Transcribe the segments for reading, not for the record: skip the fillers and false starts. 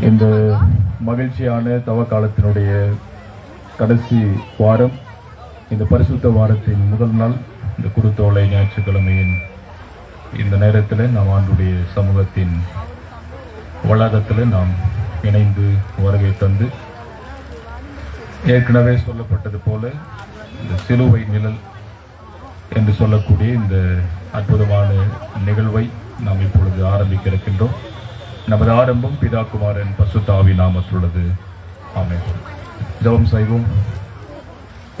இந்த மகிழ்ச்சியான தவ காலத்தினுடைய கடைசி வாரம், இந்த பரிசுத்த வாரத்தின் முதல் நாள், இந்த குருத்தோலை ஞாயிற்றுக்கிழமையின் இந்த நேரத்தில் நாம் ஆண்டுடைய சமூகத்தின் வளாகத்தில் நாம் இணைந்து வருகை தந்து, ஏற்கனவே சொல்லப்பட்டது போல இந்த சிலுவை நிழல் என்று சொல்லக்கூடிய இந்த அற்புதமான நிகழ்வை நாம் இப்பொழுது ஆரம்பிக்க இருக்கின்றோம். நமது ஆரம்பம் பிதா குமாரன் பரிசுத்த ஆவி நாமத்தில் உள்ளது. ஆமென். ஜெபம் செய்வோம்.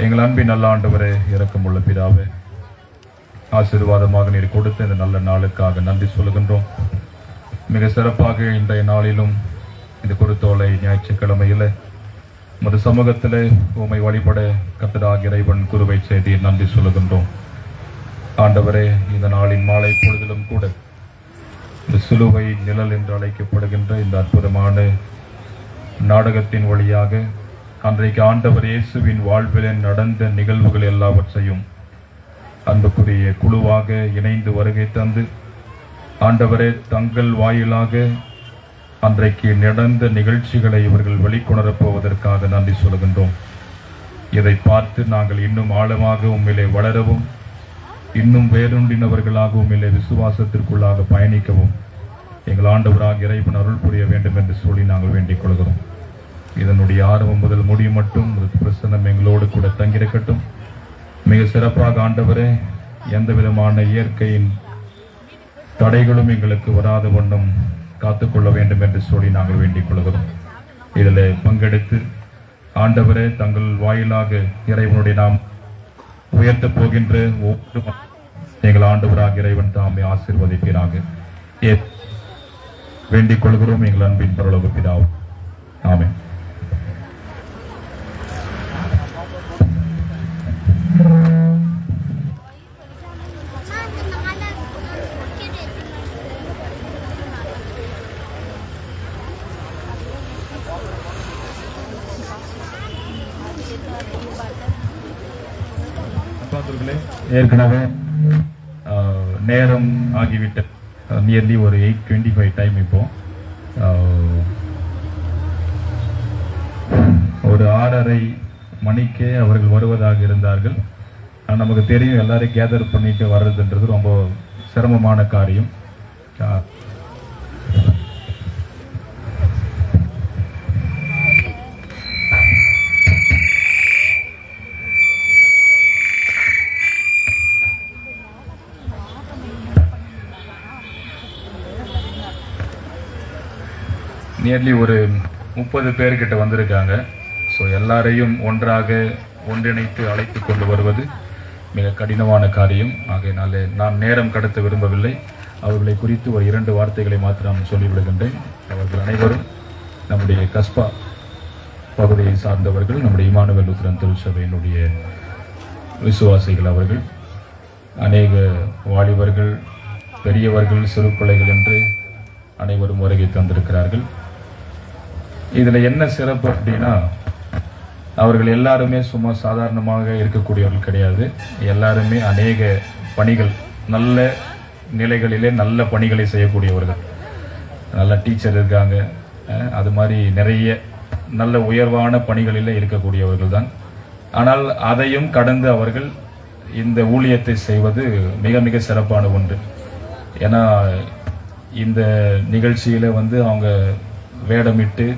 எங்கள் அன்பின் நல்ல ஆண்டவரே, இரக்கமுள்ள பிதாவே, ஆசீர்வாதமாக நீர் கொடுத்த இந்த நல்ல நாளுக்காக நன்றி சொல்லுகின்றோம். மிக சிறப்பாக இன்றைய நாளிலும் இந்த குருத்தோலை ஞாயிற்றுக்கிழமையில் மது சமூகத்தில் உம்மை வழிபட கர்த்தராகிய இறைவன் குருவை செய்தி நன்றி சொல்லுகின்றோம். ஆண்டவரே, இந்த நாளின் மாலை பொழுதிலும் கூட இந்த சிலுவை நிழல் என்று அழைக்கப்படுகின்ற இந்த அற்புதமான நாடகத்தின் வழியாக அன்றைக்கு ஆண்டவர் இயேசுவின் வாழ்வில் நடந்த நிகழ்வுகள் எல்லாவற்றையும் அன்புக்குரிய குழுவாக இணைந்து வருகை தந்து, ஆண்டவரே, தங்கள் வாயிலாக அன்றைக்கு நடந்த நிகழ்ச்சிகளை இவர்கள் வெளிக்கொணரப் போவதற்காக நன்றி சொல்கின்றோம். இதை பார்த்து நாங்கள் இன்னும் ஆழமாக உம்மிலே வளரவும், இன்னும் வேரூன்றினவர்களாக உம்மிலே விசுவாசத்திற்குள்ளாக பயணிக்கவும் எங்கள் ஆண்டவராக இறைவன் அருள் புரிய வேண்டும் என்று சொல்லி நாங்கள் வேண்டிக் கொள்கிறோம். இதனுடைய ஆரம்பம் முதல் முடியும் மட்டும் பிரசன்னம் எங்களோடு கூட தங்கியிருக்கட்டும். மிக சிறப்பாக ஆண்டவரே, எந்த விதமான இயற்கையின் தடைகளும் எங்களுக்கு வராத வண்ணம் காத்துக்கொள்ள வேண்டும் என்று சொல்லி நாங்கள் வேண்டிக் கொள்கிறோம். இதில் பங்கெடுத்து ஆண்டவரே, தங்கள் வாயிலாக இறைவனுடைய நாம் உயர்த்த போகின்ற ஒவ்வொரு எங்கள் ஆண்டவராக இறைவன் தாமே ஆசீர்வதிப்பீராக வேண்டிக் கொள்கிறோம் எங்கள் அன்பின் பரலோக பிதாவே. ஆமென். ஏற்கனவே நேரம் ஆகிவிட்ட நியர்லி ஒரு 8:25 டைம். இப்போ ஒரு 6:30 மணிக்கே அவர்கள் வருவதாக இருந்தார்கள். நமக்கு தெரியும், எல்லாரையும் கேதர் பண்ணிட்டு வர்றதுன்றது ரொம்ப சிரமமான காரியம். நியர்லி ஒரு 30 பேர்கிட்ட வந்திருக்காங்க. ஸோ எல்லாரையும் ஒன்றாக ஒன்றிணைத்து அழைத்து கொண்டு வருவது மிக கடினமான காரியம். ஆகையினாலே நான் நேரம் கடத்த விரும்பவில்லை. அவர்களை குறித்து ஒரு 2 வார்த்தைகளை மாத்திரம் சொல்லிவிடுகின்றேன். அவர்கள் அனைவரும் நம்முடைய கஸ்பா பகுதியை சார்ந்தவர்கள், நம்முடைய இமானுவேல் லுத்தரன் திருச்சபையினுடைய விசுவாசிகள். அவர்கள் அநேக வாலிபர்கள், பெரியவர்கள், சிறு பிள்ளைகள் என்று அனைவரும் வருகை தந்திருக்கிறார்கள். இதில் என்ன சிறப்பு அப்படின்னா, அவர்கள் எல்லாருமே சும்மா சாதாரணமாக இருக்கக்கூடியவர்கள் கிடையாது. எல்லாருமே அநேக பணிகள், நல்ல நிலைகளிலே நல்ல பணிகளை செய்யக்கூடியவர்கள். நல்ல டீச்சர் இருக்காங்க, அது மாதிரி நிறைய நல்ல உயர்வான பணிகளிலே இருக்கக்கூடியவர்கள் தான். ஆனால் அதையும் கடந்து அவர்கள் இந்த ஊழியத்தை செய்வது மிக மிக சிறப்பான ஒன்று. ஏன்னா இந்த நிகழ்ச்சியில் அவங்க வேடமிட்டு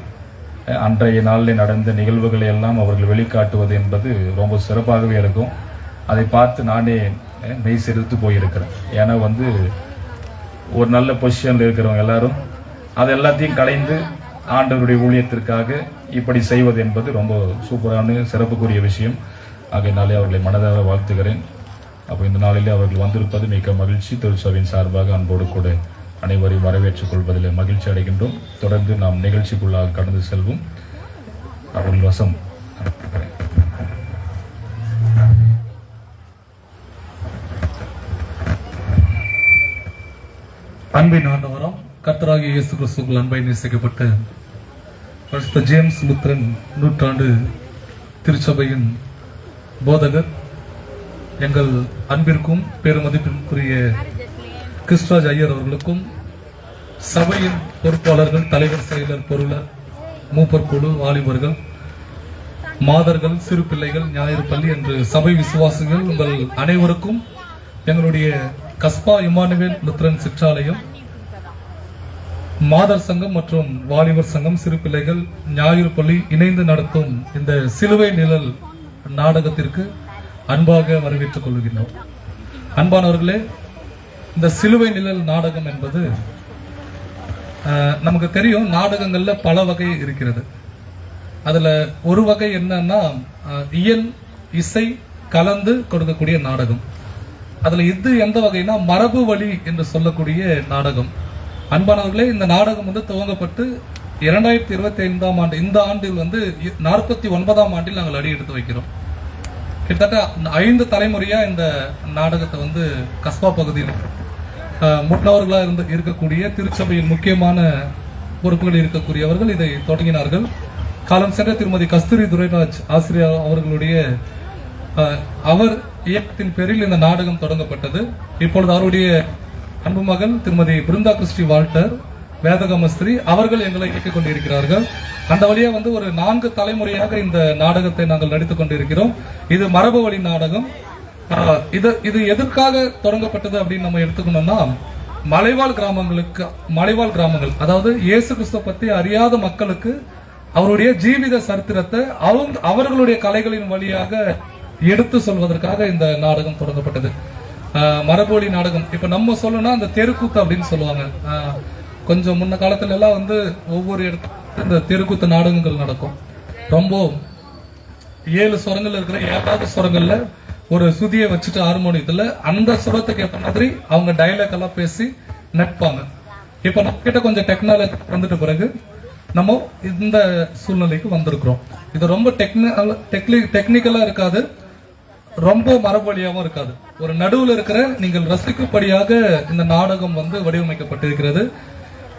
அன்றைய நாளில் நடந்த நிகழ்வுகளை எல்லாம் அவர்கள் வெளிக்காட்டுவது என்பது ரொம்ப சிறப்பாகவே இருக்கும். அதை பார்த்து நானே மெய் சிரித்து போயிருக்கிறேன். ஏன்னா ஒரு நல்ல பொசிஷனில் இருக்கிறவங்க எல்லாரும் அது எல்லாத்தையும் கலைந்து ஆண்டவருடைய ஊழியத்திற்காக இப்படி செய்வது என்பது ரொம்ப சூப்பரான சிறப்புக்குரிய விஷயம். ஆகையினாலே அவர்களை மனதாக வாழ்த்துகிறேன். அப்போ இந்த நாளிலே அவர்கள் வந்திருப்பது மிக மகிழ்ச்சி. திருச்சபையின் சார்பாக அன்போடு கூட அனைவரையும் வரவேற்றுக் கொள்வதில் மகிழ்ச்சி அடைகின்றோம். தொடர்ந்து நாம் நிகழ்ச்சிக்குள்ளாக கடந்து செல்வோம். அவர்கள் வசம். அன்பின் ஆண்டவரும் கர்த்தராகிய இயேசு கிறிஸ்துவுக்குள் அன்பை நேசிக்கப்பட்ட பரிசுத்த ஜேம்ஸ் லுத்தரன் நூற்றாண்டு திருச்சபையின் போதகர், எங்கள் அன்பிற்கும் பெருமதிப்பிற்குரிய கிறிஸ்துராஜ் ஐயர் அவர்களுக்கும் சபையின் பொறுப்பாளர்கள், தலைவர், செயலர், பொருளர், மூப்பர் குழு, வாலிபர்கள், மாதர்கள், சிறு பிள்ளைகள், ஞாயிறு பள்ளி என்று சபை விசுவாசிகள் உங்கள் அனைவருக்கும் எங்களுடைய கஸ்பா இமானுவேல் லுத்ரன் சிற்றாலயம், மாதர் சங்கம் மற்றும் வாலிபர் சங்கம், சிறு பிள்ளைகள், ஞாயிறு பள்ளி இணைந்து நடத்தும் இந்த சிலுவை நிழல் நாடகத்திற்கு அன்பாக வரவேற்றுக் கொள்கின்றோம். அன்பானவர்களே, இந்த சிலுவை நிழல் நாடகம் என்பது நமக்கு தெரியும். நாடகங்கள்ல பல வகை இருக்கிறது. அதுல ஒரு வகை என்னன்னா இயல் இசை கலந்து கொடுக்கக்கூடிய நாடகம். அதுல இது எந்த வகைனா மரபு வழி என்று சொல்லக்கூடிய நாடகம். அன்பானவர்களே, இந்த நாடகம் துவங்கப்பட்டு 2025ஆம் ஆண்டு, இந்த ஆண்டில் 49ஆம் ஆண்டில் நாங்கள் அடி எடுத்து வைக்கிறோம். கிட்டத்தட்ட 5 தலைமுறையா இந்த நாடகத்தை கஸ்பா பகுதியில் முன்னவர்களாக இருக்கக்கூடிய திருச்சபையின் முக்கியமான பொறுப்புகளில் இருக்கக்கூடியவர்கள் இதை தொடங்கினார்கள். காலம் சென்ற திருமதி கஸ்தூரி துரைராஜ் ஆசிரியர் அவர்களுடைய அவர் இயக்கத்தின் பேரில் இந்த நாடகம் தொடங்கப்பட்டது. இப்பொழுது அவருடைய அன்பு மகள் திருமதி பிருந்தா கிறிஸ்டி வால்டர் வேதகமஸ்திரி அவர்கள் எங்களை இயக்கிக் கொண்டிருக்கிறார்கள். அந்த வழியா ஒரு 4 தலைமுறையாக இந்த நாடகத்தை நாங்கள் நடித்துக் கொண்டிருக்கிறோம். இது மரபு வழி நாடகம். இது எதற்காக தொடங்கப்பட்டது அப்படின்னு நம்ம எடுத்துக்கணும்னா, மலைவாழ் கிராமங்கள், அதாவது இயேசு கிறிஸ்துவ பத்தி அறியாத மக்களுக்கு அவருடைய ஜீவித சரித்திரத்தை அவர்களுடைய கலைகளின் வழியாக எடுத்து சொல்வதற்காக இந்த நாடகம் தொடங்கப்பட்டது. மரபொழி நாடகம். இப்ப நம்ம சொல்லணும்னா அந்த தெருக்கூத்து அப்படின்னு சொல்லுவாங்க. கொஞ்சம் முன்ன காலத்துல எல்லாம் ஒவ்வொரு இடத்துல இந்த தெருக்கூத்து நாடகங்கள் நடக்கும். ரொம்ப 7 சுரங்கள் இருக்கிற 7வது சுரங்கள்ல ஒரு சுதியை வச்சுட்டு ஹார்மோனியத்துல அந்த சுரத்துக்கு ஏற்ற மாதிரி அவங்க டயலாக் எல்லாம் பேசி நட்பாங்க. இப்ப நம்ம கிட்ட கொஞ்சம் டெக்னாலஜி வந்துட்ட பிறகு நம்ம இந்த சூழ்நிலைக்கு வந்திருக்கிறோம். இது ரொம்ப டெக்னிக்கலா இருக்காது, ரொம்ப மரபொழியாவும் இருக்காது. ஒரு நடுவில் இருக்கிற நீங்கள் ரசிக்கும்படியாக இந்த நாடகம் வடிவமைக்கப்பட்டிருக்கிறது.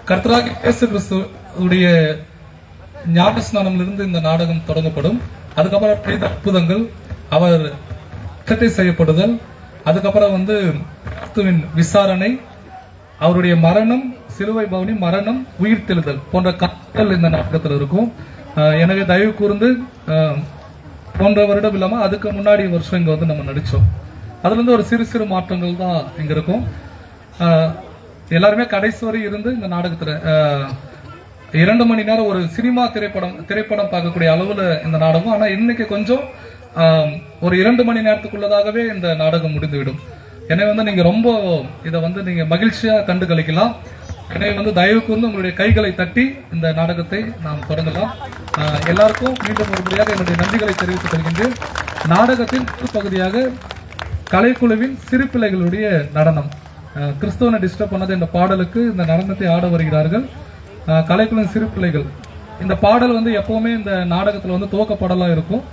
கர்த்தராகிய இயேசு கிறிஸ்துவுடைய ஞானஸ்நானமிலிருந்து இந்த நாடகம் தொடங்கப்படும். அதுக்கப்புறம் அற்புதங்கள், அவர் செய்யப்படுதல், அதுக்கப்புறம் கிறிஸ்துவின் விசாரணை, அவருடைய மரணம், சிலுவை பவனி, மரணம், உயிர்த்தெழுதல் போன்ற கருத்துக்கள் இந்த நாடகத்தில் இருக்கும். எனவே தயவு கூர்ந்து போன்ற வருடம் இல்லாம அதுக்கு முன்னாடி வருஷம் இங்க நம்ம நடிச்சோம். அதுல ஒரு சிறு சிறு மாற்றங்கள் தான் இங்க இருக்கும். எல்லாருமே கடைசி வரை இருந்து இந்த நாடகத்துல 2 மணி நேரம் ஒரு சினிமா திரைப்படம் பார்க்கக்கூடிய அளவுல இந்த நாடகம். ஆனா இன்னைக்கு கொஞ்சம் ஒரு 2 மணி நேரத்துக்குள்ளதாகவே இந்த நாடகம் முடிந்துவிடும். எனவே நீங்க ரொம்ப இதை நீங்க மகிழ்ச்சியா கண்டு கழிக்கலாம். எனவே தயவுக்கு உங்களுடைய கைகளை தட்டி இந்த நாடகத்தை நாம் தொடங்கலாம். எல்லாருக்கும் மீண்டும் ஒரு முறையாக என்னுடைய நன்றிகளை தெரிவித்துக் கொள்கின்றேன். நாடகத்தின் ஒரு பகுதியாக கலைக்குழுவின் சிறு பிள்ளைகளுடைய நடனம், கிறிஸ்தவனை டிஸ்டர்ப் பண்ணது என்ற பாடலுக்கு இந்த நடனத்தை ஆட வருகிறார்கள் கலைக்குழுவின் சிறு பிள்ளைகள். இந்த பாடல் எப்பவுமே இந்த நாடகத்துல துவக்கப்படலாம் இருக்கும்.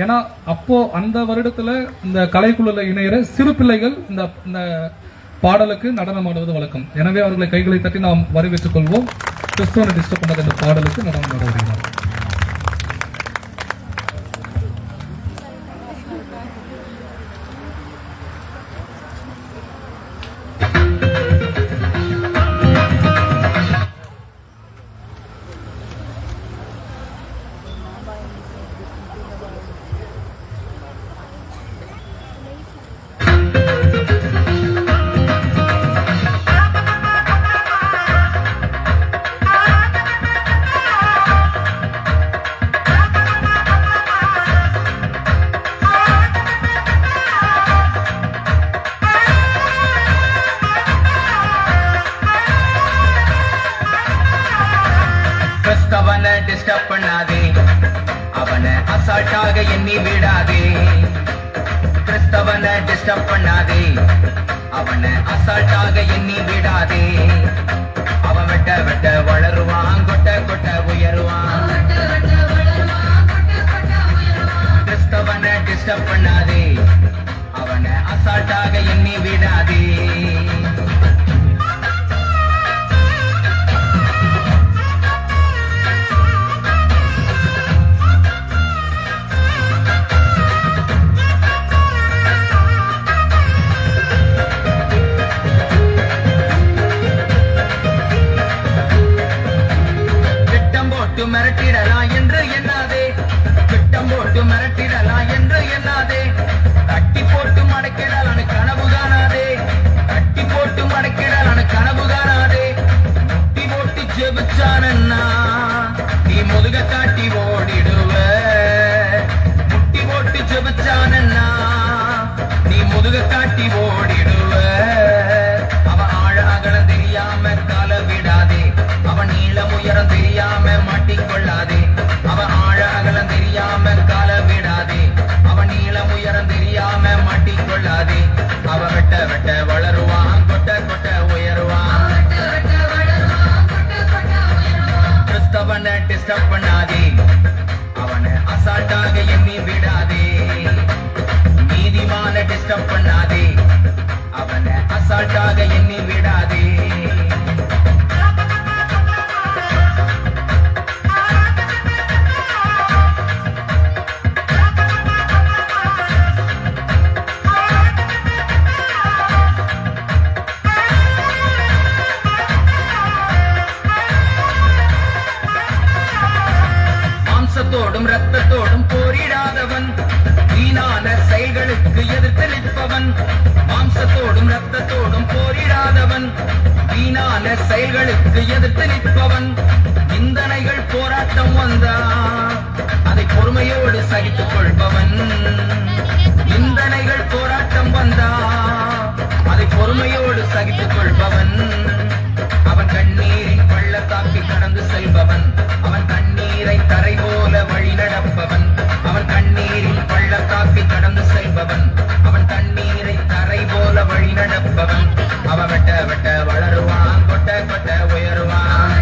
ஏன்னா அப்போ அந்த வருடத்துல இந்த கலைக்குழுல இணையிற சிறு பிள்ளைகள் இந்த பாடலுக்கு நடனம் ஆடுவது வழக்கம். எனவே அவர்களை கைகளை தட்டி நாம் வரவேற்றுக் கொள்வோம். கிறிஸ்துவனை டிஸ்டர்ப் பண்ணாத இந்த பாடலுக்கு நடனம் ஆட வருகிறார். அவனை டிஸ்டர்ப் பண்ணாதே, அவனை அசால்ட்டாக எண்ணி விடாதே. கிறிஸ்தவனை டிஸ்டர்ப் பண்ணாதே, அவனை அசால்ட்டாக எண்ணி விடாதே. அவன் வெட்ட வெட்ட வளருவான், கொட்ட கொட்ட உயருவான். கிறிஸ்தவனை டிஸ்டர்ப் பண்ணாதே, அவனை அசால்ட்டாக எண்ணி விடாதே. போட்டு மிரட்டிடலாம் என்று எண்ணாதே திட்டம் போட்டு மிரட்டிடலாம் என்று எண்ணாதே தட்டி போட்டு மடக்கிடலான கனவு காணாதே தட்டி போட்டு மடக்கிடலான கனவு காணாதே முட்டி போட்டு ஜெபிச்சானன்னா நீ முதுக காட்டி ஓடிடுவ முட்டி போட்டு ஜெபிச்சானன்னா நீ முதுக காட்டி ஓடிடுவ அவன் ஆழ அகலம் தெரியாம கால விடாதே அவன் நீளம் உயரம் தெரியாம மாட்டிக்கொள்ளாதே அவன் ஆழ அகலம் தெரியாம கால விடாதே அவன் நீளம் உயரம் தெரியாம மாட்டிக்கொள்ளாதே அவ வெட்ட வெட்ட வளருவான் கொட்ட கொட்ட உயருவான் கிறிஸ்தவனை டிஸ்டர்ப் பண்ணாதே அவனை அசால்ட்டாக எண்ணி விடாதே நீதிமான டிஸ்டர்ப் பண்ணாதே அவனை அசால்ட்டாக எண்ணி விடாதே மாம்சத்தோடும் ரத்தத்தோடும் போரிடாதவன் வீணான செயல்களுக்கு எதிர்த்து நிற்பவன் மாம்சத்தோடும் ரத்தத்தோடும் போரிடாதவன் வீணான செயல்களுக்கு எதிர்த்து நிற்பவன் நிந்தனைகள் போராட்டம் வந்தா அதை பொறுமையோடு சகித்துக் கொள்பவன் நிந்தனைகள் போராட்டம் வந்தா அதை பொறுமையோடு சகித்துக் கொள்பவன் அவன் கண்ணீரின் பள்ளத்தாக்கி கடந்து செல்பவன் அவன் கண்ணீரை தரை போல வழி நடப்பவன் அவன் கண்ணீரின் பள்ளத்தாக்கி கடந்து செல்பவன் அவன் தண்ணீரை தரை போல வழி நடப்பவன் அவன் வெட்ட வெட்ட வளருவான் கொட்ட கொட்ட உயருவான்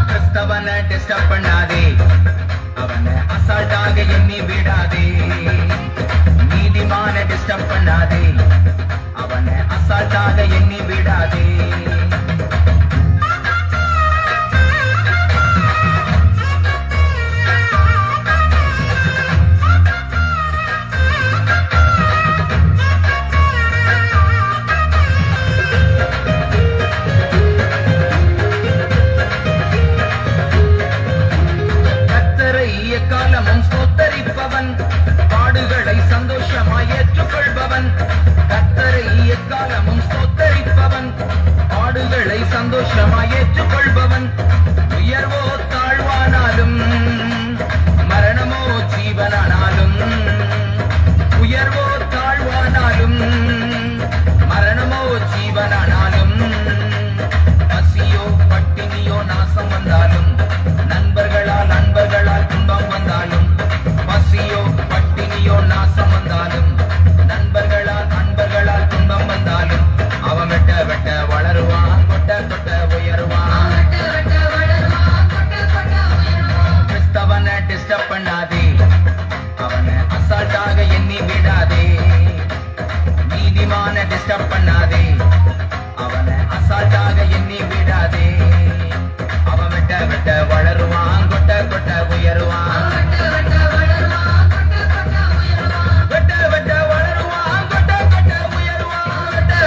கிறிஸ்தவனை டிஸ்டர்ப் பண்ணாதே அவனை அசால்ட்டாக எண்ணி விடாதே நீதிமான டிஸ்டர்ப் பண்ணாதே அவனை அசால்ட்டாக எண்ணி விடாதே கர்த்தரை எக்காலமும் ஸ்தோத்தரிப்பவன் பாடுகளை சந்தோஷமாய் ஏற்றுக்கொள்பவன் கர்த்தரை எக்காலமும் ஸ்தோத்தரிப்பவன் பாடுகளை சந்தோஷமாய் ஏற்றுக்கொள்பவன் உயர்வோ தாழ்வானாலும் மரணமோ ஜீவனானாலும் உயர்வோ தாழ்வானாலும் மரணமோ ஜீவனானாலும் பசியோ பட்டினியோ நாசம் வந்தாலும் நண்பர்களால் துன்பம் வந்தாலும் பசியோ பட்டினியோ நாசம் வந்தாலும் நண்பர்களால் துன்பம் வந்தாலும் அவன் வெட்ட வெட்ட வளருவான் கொட்ட கொட்ட உயருவான் கிறிஸ்தவனை டிஸ்டர்ப் பண்ணாதே அவனை அசால்ட்டாக எண்ணி விடாதே நீதிமான டிஸ்டர்ப் பண்ணாதே அவனை அசால்ட்டாக எண்ணி விடாதே அவன் வெட்ட வெட்ட வளருவான் கொட்ட கொட்ட உயருவான் வெட்ட வெட்ட வளருவான் கொட்ட கொட்ட உயருவான் வெட்ட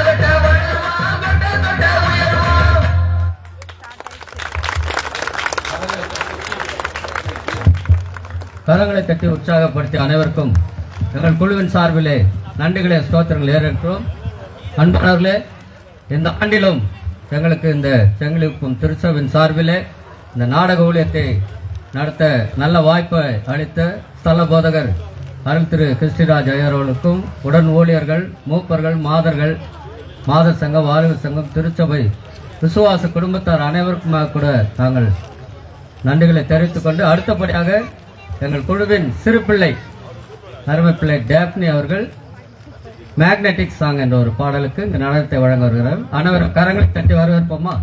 வெட்ட வளருவான் கொட்ட கொட்ட உயருவான் கரங்களை தட்டி உற்சாகப்படுத்திய அனைவருக்கும் எங்கள் குழுவின் சார்பிலே நன்றிகளை ஸ்தோத்திரங்கள் ஏறெடுக்கிறோம். அன்பானவர்களே, இந்த ஆண்டிலும் எங்களுக்கு இந்த செங்கிலிக்கும் திருச்சபையின் சார்பிலே இந்த நாடக ஊழியத்தை நடத்த நல்ல வாய்ப்பை அளித்த ஸ்தல போதகர் அருள் திரு கிறிஸ்டிராஜ் ஐயர்களுக்கும் உடன் ஊழியர்கள், மூப்பர்கள், மாதர்கள், மாதர் சங்கம், வாலிபர் சங்கம், திருச்சபை விசுவாச குடும்பத்தார் அனைவருக்குமாக கூட நாங்கள் நன்றிகளை தெரிவித்துக் கொண்டு அடுத்தபடியாக எங்கள் குழுவின் சிறு பிள்ளை அருமை பிள்ளை டேப்னி அவர்கள் மேக்னெட்டிக் சாங் என்ற ஒரு பாடலுக்கு இந்த நடனத்தை வழங்க வருகிறார். அனைவரும் கரங்களை தட்டி வரவேற்போமா?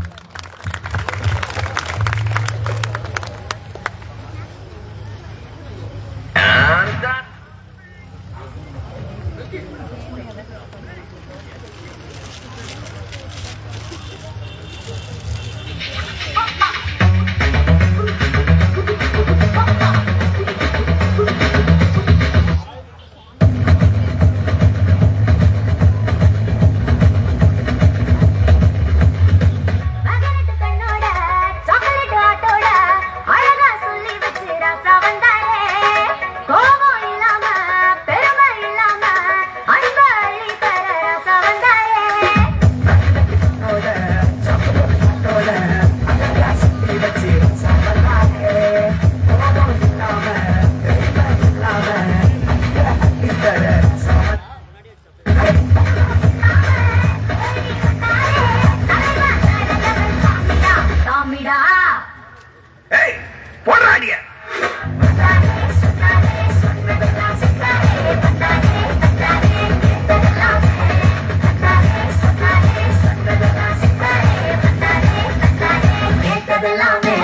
We're gonna கேட்டதெல்லாமே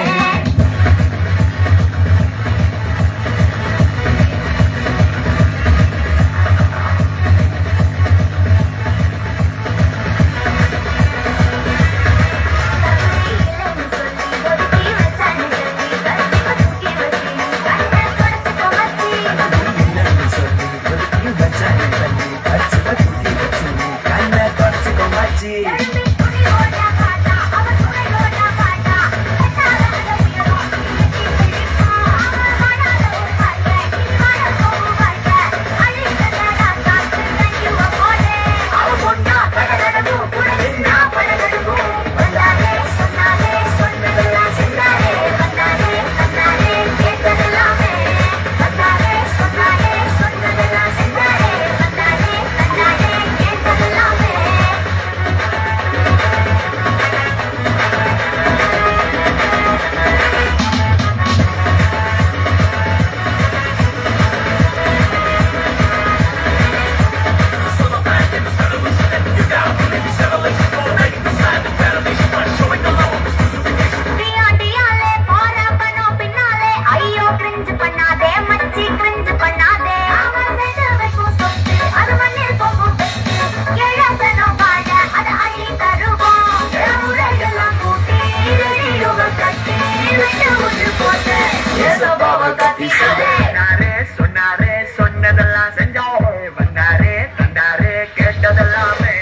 சொன்னாரே சொன்னதெல்லாம் செஞ்சோம் வந்தாரே தந்தாரே கேட்டதெல்லாமே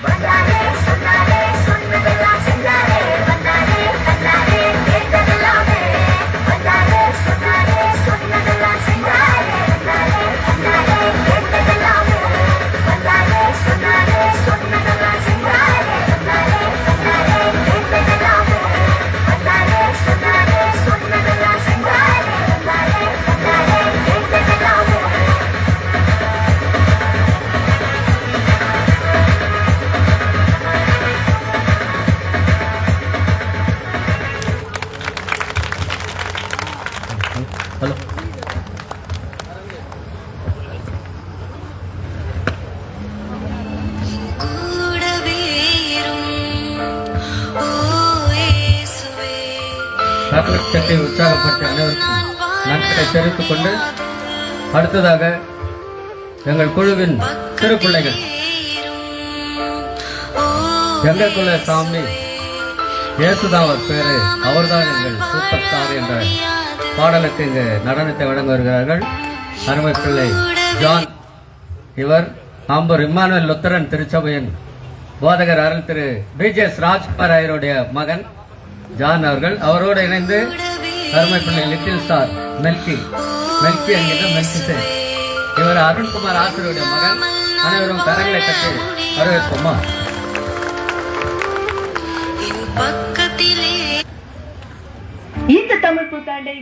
வந்தாரே சொன்னாரே சொன்னதெல்லாம் செஞ்சாரே வந்தாரே தந்தாரே கேட்டதெல்லாமே வந்தாரே சொன்னாரே சொன்னதெல்லாம் செஞ்சாரே வந்தாரே தந்தாரே கேட்டதெல்லாமே வந்தாரே சொன்னாரே சொன்னதெல்லாம் செஞ்சாரே வந்தாரே தந்தாரே கேட்டதெல்லாமே வந்தாரே சொன்னாரே சொன்னதெல்லாம் செஞ்சாரே வந்தாரே தந்தாரே கேட்டதெல்லாமே ஹலோ சட்டத்தை உற்சாகப்படுத்தி அனைவருக்கும் நன்றிகளை தெரிவித்துக் கொண்டு அடுத்ததாக எங்கள் குழுவின் சிறு பிள்ளைகள் எங்களுக்குள்ள சாமி இயேசுதான் அவர் பேரு, அவர்தான் எங்கள் சூப்பர் ஸ்டார் என்ற பாடலுக்கு இங்கு நடனத்தை வழங்க வருகிறார்கள். அருமை பிள்ளை ஜான், இவர் ஆம்பூர் இம்மானுவேல் லுத்தரன் திருச்சபையின் போதகர் அருள் திரு பிஜேஎஸ் ராஜ்குமார் ஐயருடைய மகன் ஜான் அவர்கள். அவரோடு இணைந்து அருமை பிள்ளை லிட்டில் ஸ்டார் மெல்கி என்கிற மெல்கி, இவர் அருண்குமார் ஆசிரியருடைய மகன். அனைவரும் கரங்களை கட்டி வரவேற்போமா? இந்த தமிழ் புத்தாண்டை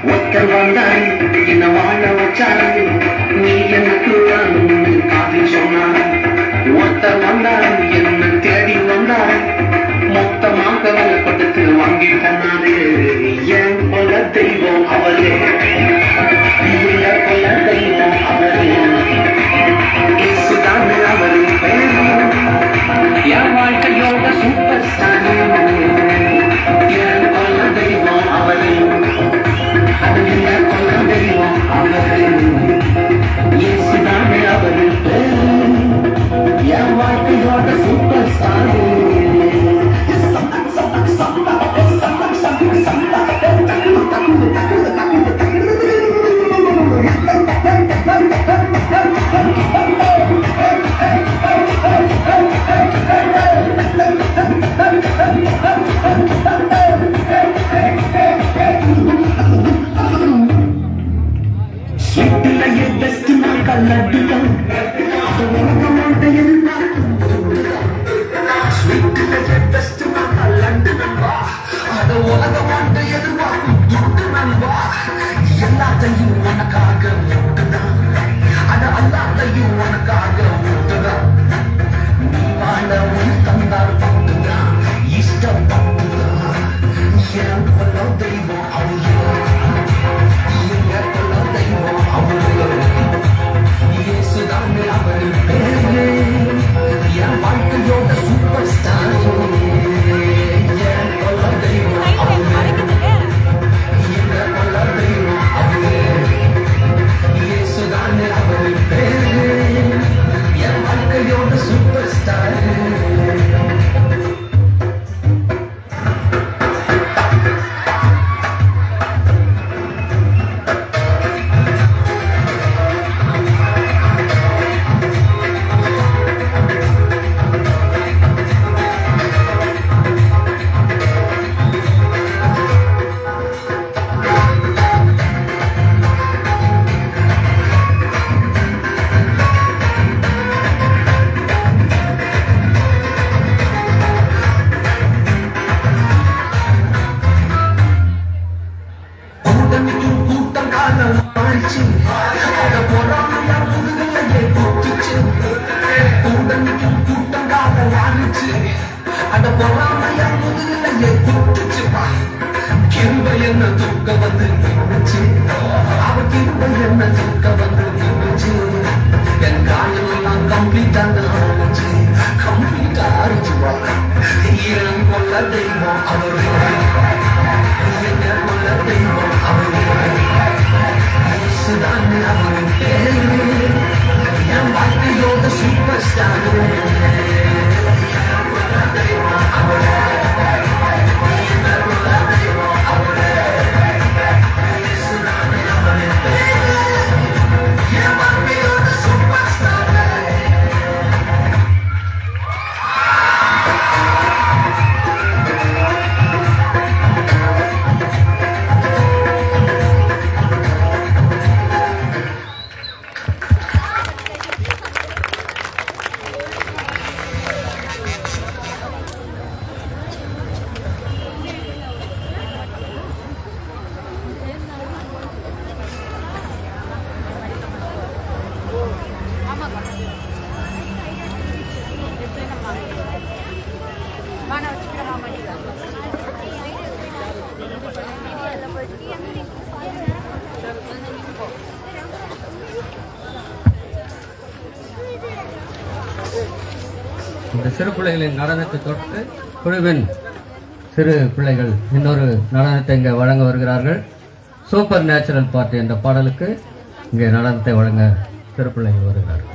ஒருத்தர் வந்தாரு என்ன வாழ வச்சாரு, நீ எனக்கு காதி சொன்னாரு. ஒருத்தர் வந்தாரு என்ன தேடி வந்தாரு, மொத்தமாக வேலை கொடுத்து வாங்கி பண்ணாரு. என் கொல தெய்வம் அவரே, கொல தெய்வம் அவரே, இயேசுதான் அவரு பேரு, என் வாழ்க்கையோட சூப்பர் ஸ்டார். என் கொல தெய்வம் அவரே, கொல தெய்வம் அவரே, இயேசுதான் அவரு பேரு, என் வாழ்க்கையோட சூப்பர் ஸ்வீட்டிலேயே பெஸ்ட் நான் கல்லடிதான் ஸ்வீட்டிலேயே பெஸ்ட் நான் கல்லடினம்பா அத உலகமாண்டு எதிர்பார்க்கும் துட்டு நண்பா எல்லாத்தையும் உனக்காக விட்டுதான் அத எல்லாத்தையும் உனக்காக விட்டுதான் நீ வாழ உன் தந்தார் பட்டுதான் இஷ்டப்பட்டுதான் என் கொல்ல தெய்வம் அவங்க இயேசுதானே அவர் பேரு என் வாழ்க்கையோட சூப்பர் ஸ்டார் என் கொல்ல தெய்வம் அவரு என் கொல்ல தெய்வம் அவரு இயேசுதானே அவர் பேரு என் வாழ்க்கையோட சூப்பர் ஸ்டார் கூட்டம் காலம் மாறிச்சு அத பொறாமையா முதுகலையே குத்திச்சு கூட்டம் காலம் மாறிச்சு அத பொறாமையா முதுகலையே குத்திச்சுப்பா கிருபை என்ன தூக்க வந்து நின்றுச்சு அவ கிருபை என்ன தூக்க வந்து நின்றுச்சு என் காலமெல்லாம் கம்ப்ளீட்டாக ஆரம்பிச்சு கம்ப்ளீட்டா ஆரம்பிச்சுப்பா என் கொல்ல தெய்வம் அவரு தெய்வம் அவரு இயேசுதானே அவர் பேரு என் வாழ்க்கையோட சூப்பர் ஸ்டார் தெய்வம் அவரு தெய்வம் அவரு இயேசுதானே அவர் பேரு என் வாழ்க்கையோட சூப்பர் ஸ்டார் இந்த சிறு பிள்ளைகளின் நடனத்தை தொட்டு குழுவின் சிறு பிள்ளைகள் இன்னொரு நடனத்தை இங்கே வழங்க வருகிறார்கள். சூப்பர் நேச்சுரல் பார்ட்டி என்ற பாடலுக்கு இங்கே நடனத்தை வழங்க சிறு பிள்ளைகள் வருகிறார்கள்.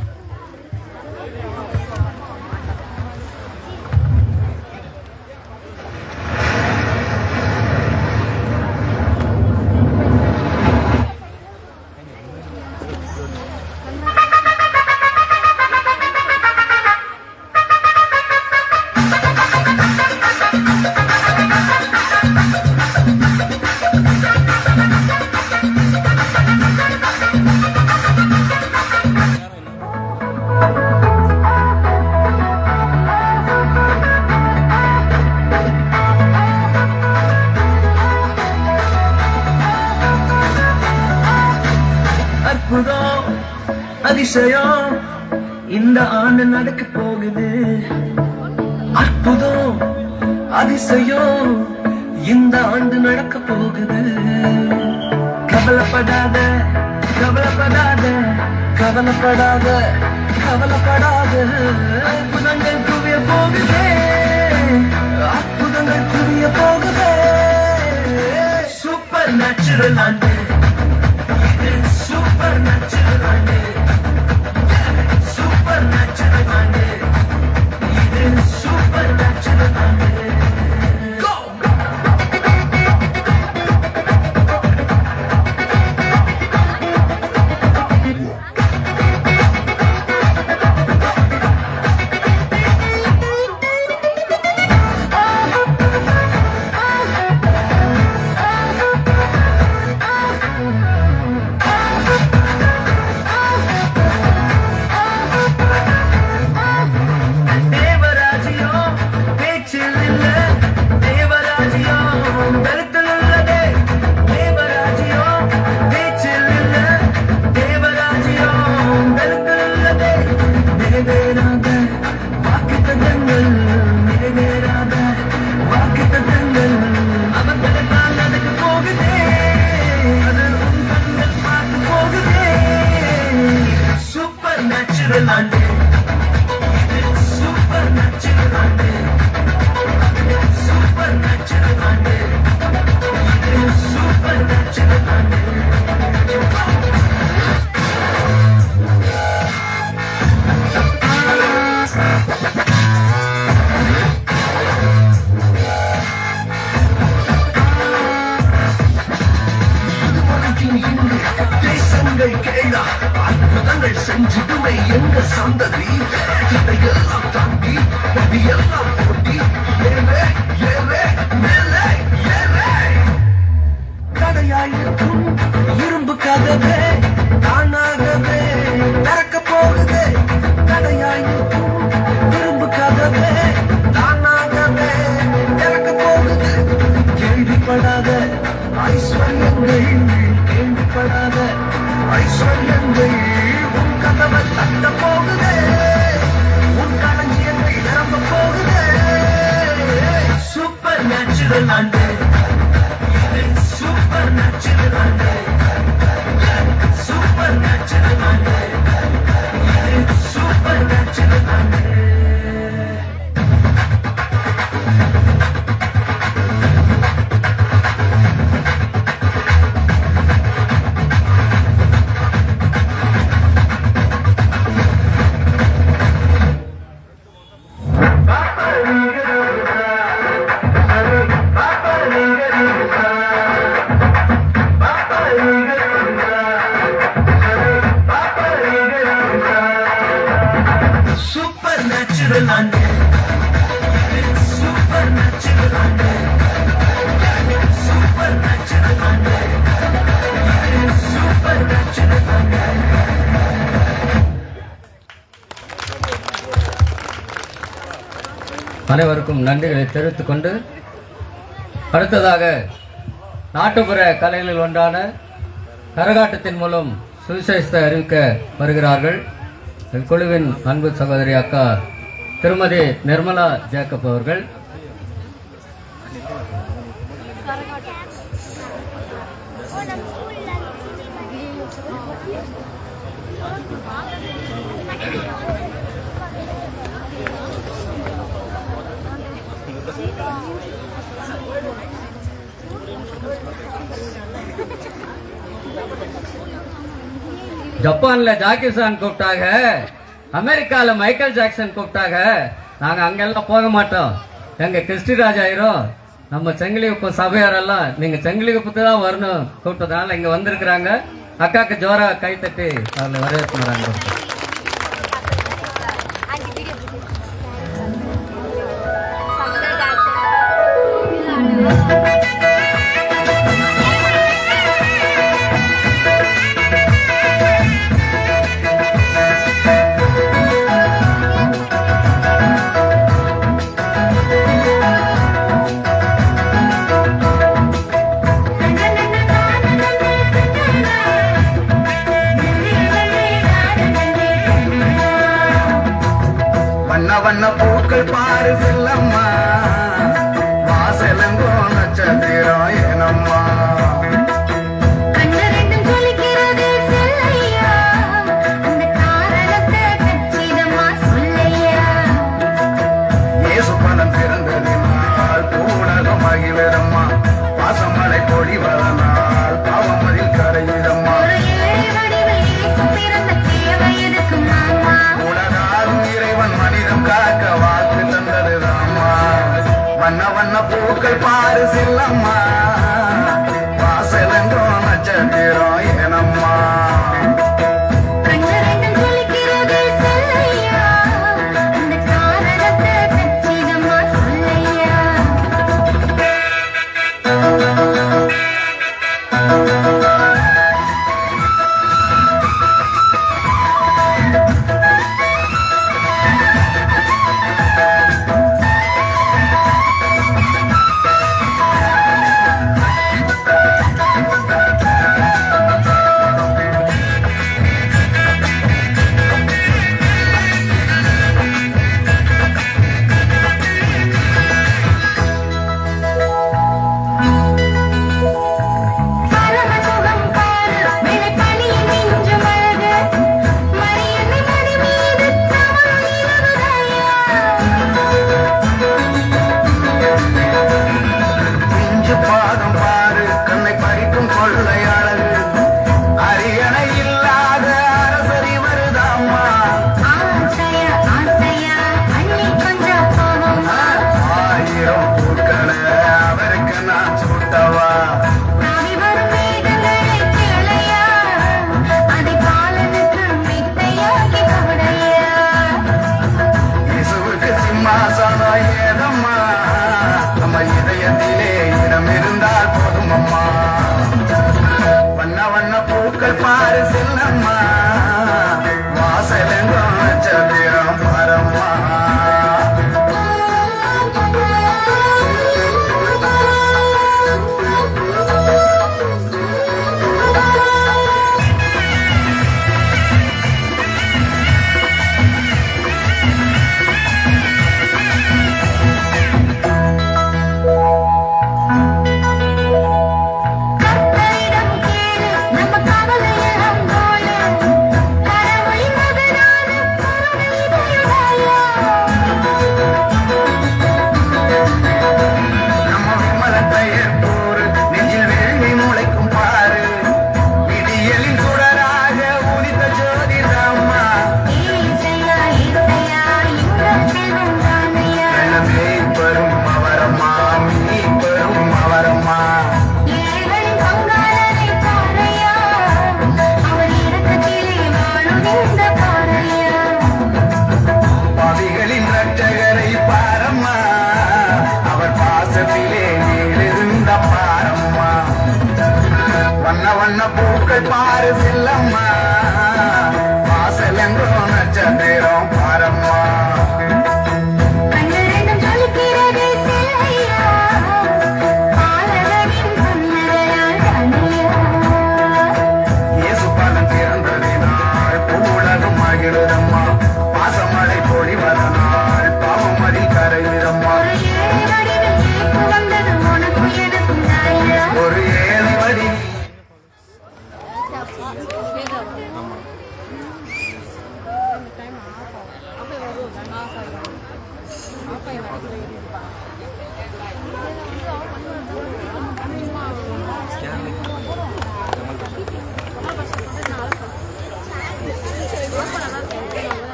அற்புதம் அதிசயம் இந்த ஆண்டு நடக்க போகுது. அற்புதம் அதிசயம் இந்த ஆண்டு நடக்க போகுது. கவலைப்படாத கவலைப்படாத கவலைப்படாத கவலைப்படாத அற்புதங்கள் குவிய போகுதே, அற்புதங்கள் குவிய போகுதே. சூப்பர் நேச்சுரல் ஆண்டு, சூப்பர் நேச்சுரல் ஆண்டு, சூப்பர் நேச்சுரல் ஆண்டு, இது சந்ததி இதையெல்லாம் தாண்டி எல்லாம் போட்டி ஏலே ஏலே மேலே ஏலே தடையாயிருக்கும் இரும்பு கதவே தானாகவே திறக்க போகுது தடையாயிருக்கும் இரும்பு கதவே தானாகவே திறக்க போகுது கேள்விப்படாத ஐஸ்வர்யங்கள் கேள்விப்படாத ஐஸ்வர்யங்கள் உன் கதவை தட்ட போகுதே உன் களஞ்சியத்தை நிரம்ப போகுதே சூப்பர் நேச்சுரல் ஆண்டு சூப்பர் நேச்சுரல் ஆண்டு சூப்பர் நேச்சுரல் ஆண்டு சூப்பர் நேச்சுரல் ஆண்டு அனைவருக்கும் நன்றிகளை தெரிவித்துக் கொண்டு அடுத்ததாக நாட்டுப்புற கலைகளில் ஒன்றான கரகாட்டத்தின் மூலம் சுவிசேஷத்தை அறிவிக்க வருகிறார்கள் குழுவின் அன்பு சகோதரி அக்கா திருமதி நிர்மலா ஜேக்கப் அவர்கள். ஜப்பான்ல ஜாக்கி சான் கூப்பிட்டாங்க, அமெரிக்கால மைக்கேல் ஜாக்சன் கூப்பிட்டாங்க. நாங்க அங்கெல்லாம் போக மாட்டோம். எங்க கிறிஸ்டிராஜ் ஆயிரும். நம்ம செங்கிலிகுப்பம் சபையாரெல்லாம் நீங்க செங்கிலிகுப்பத்து தான் வரணும் கூப்பிட்டதுனால இங்க வந்திருக்கிறாங்க. அக்காக்கு ஜோரா கைத்தட்டி அவர்களை வரவேற்கிறாங்க. வண்ண பூக்கள் பாரு செல்லம்மா வாசலங்கோ நட்சத்திரம் ஏனம்மா இயேசு பணம் பிறந்ததினால் பூனகம் மகிழம்மா பாசமலை பொழி வரனால் பாவமதில் கரையிடம்மா உலகாரும் இறைவன் மனிதம் காக்க வாக்கு தந்ததுதாம்மா வண்ண வண்ண பூக்கள் பாரு செல்லம்மா வாசலங்கோ நட்சத்திரம் ஏனம்மா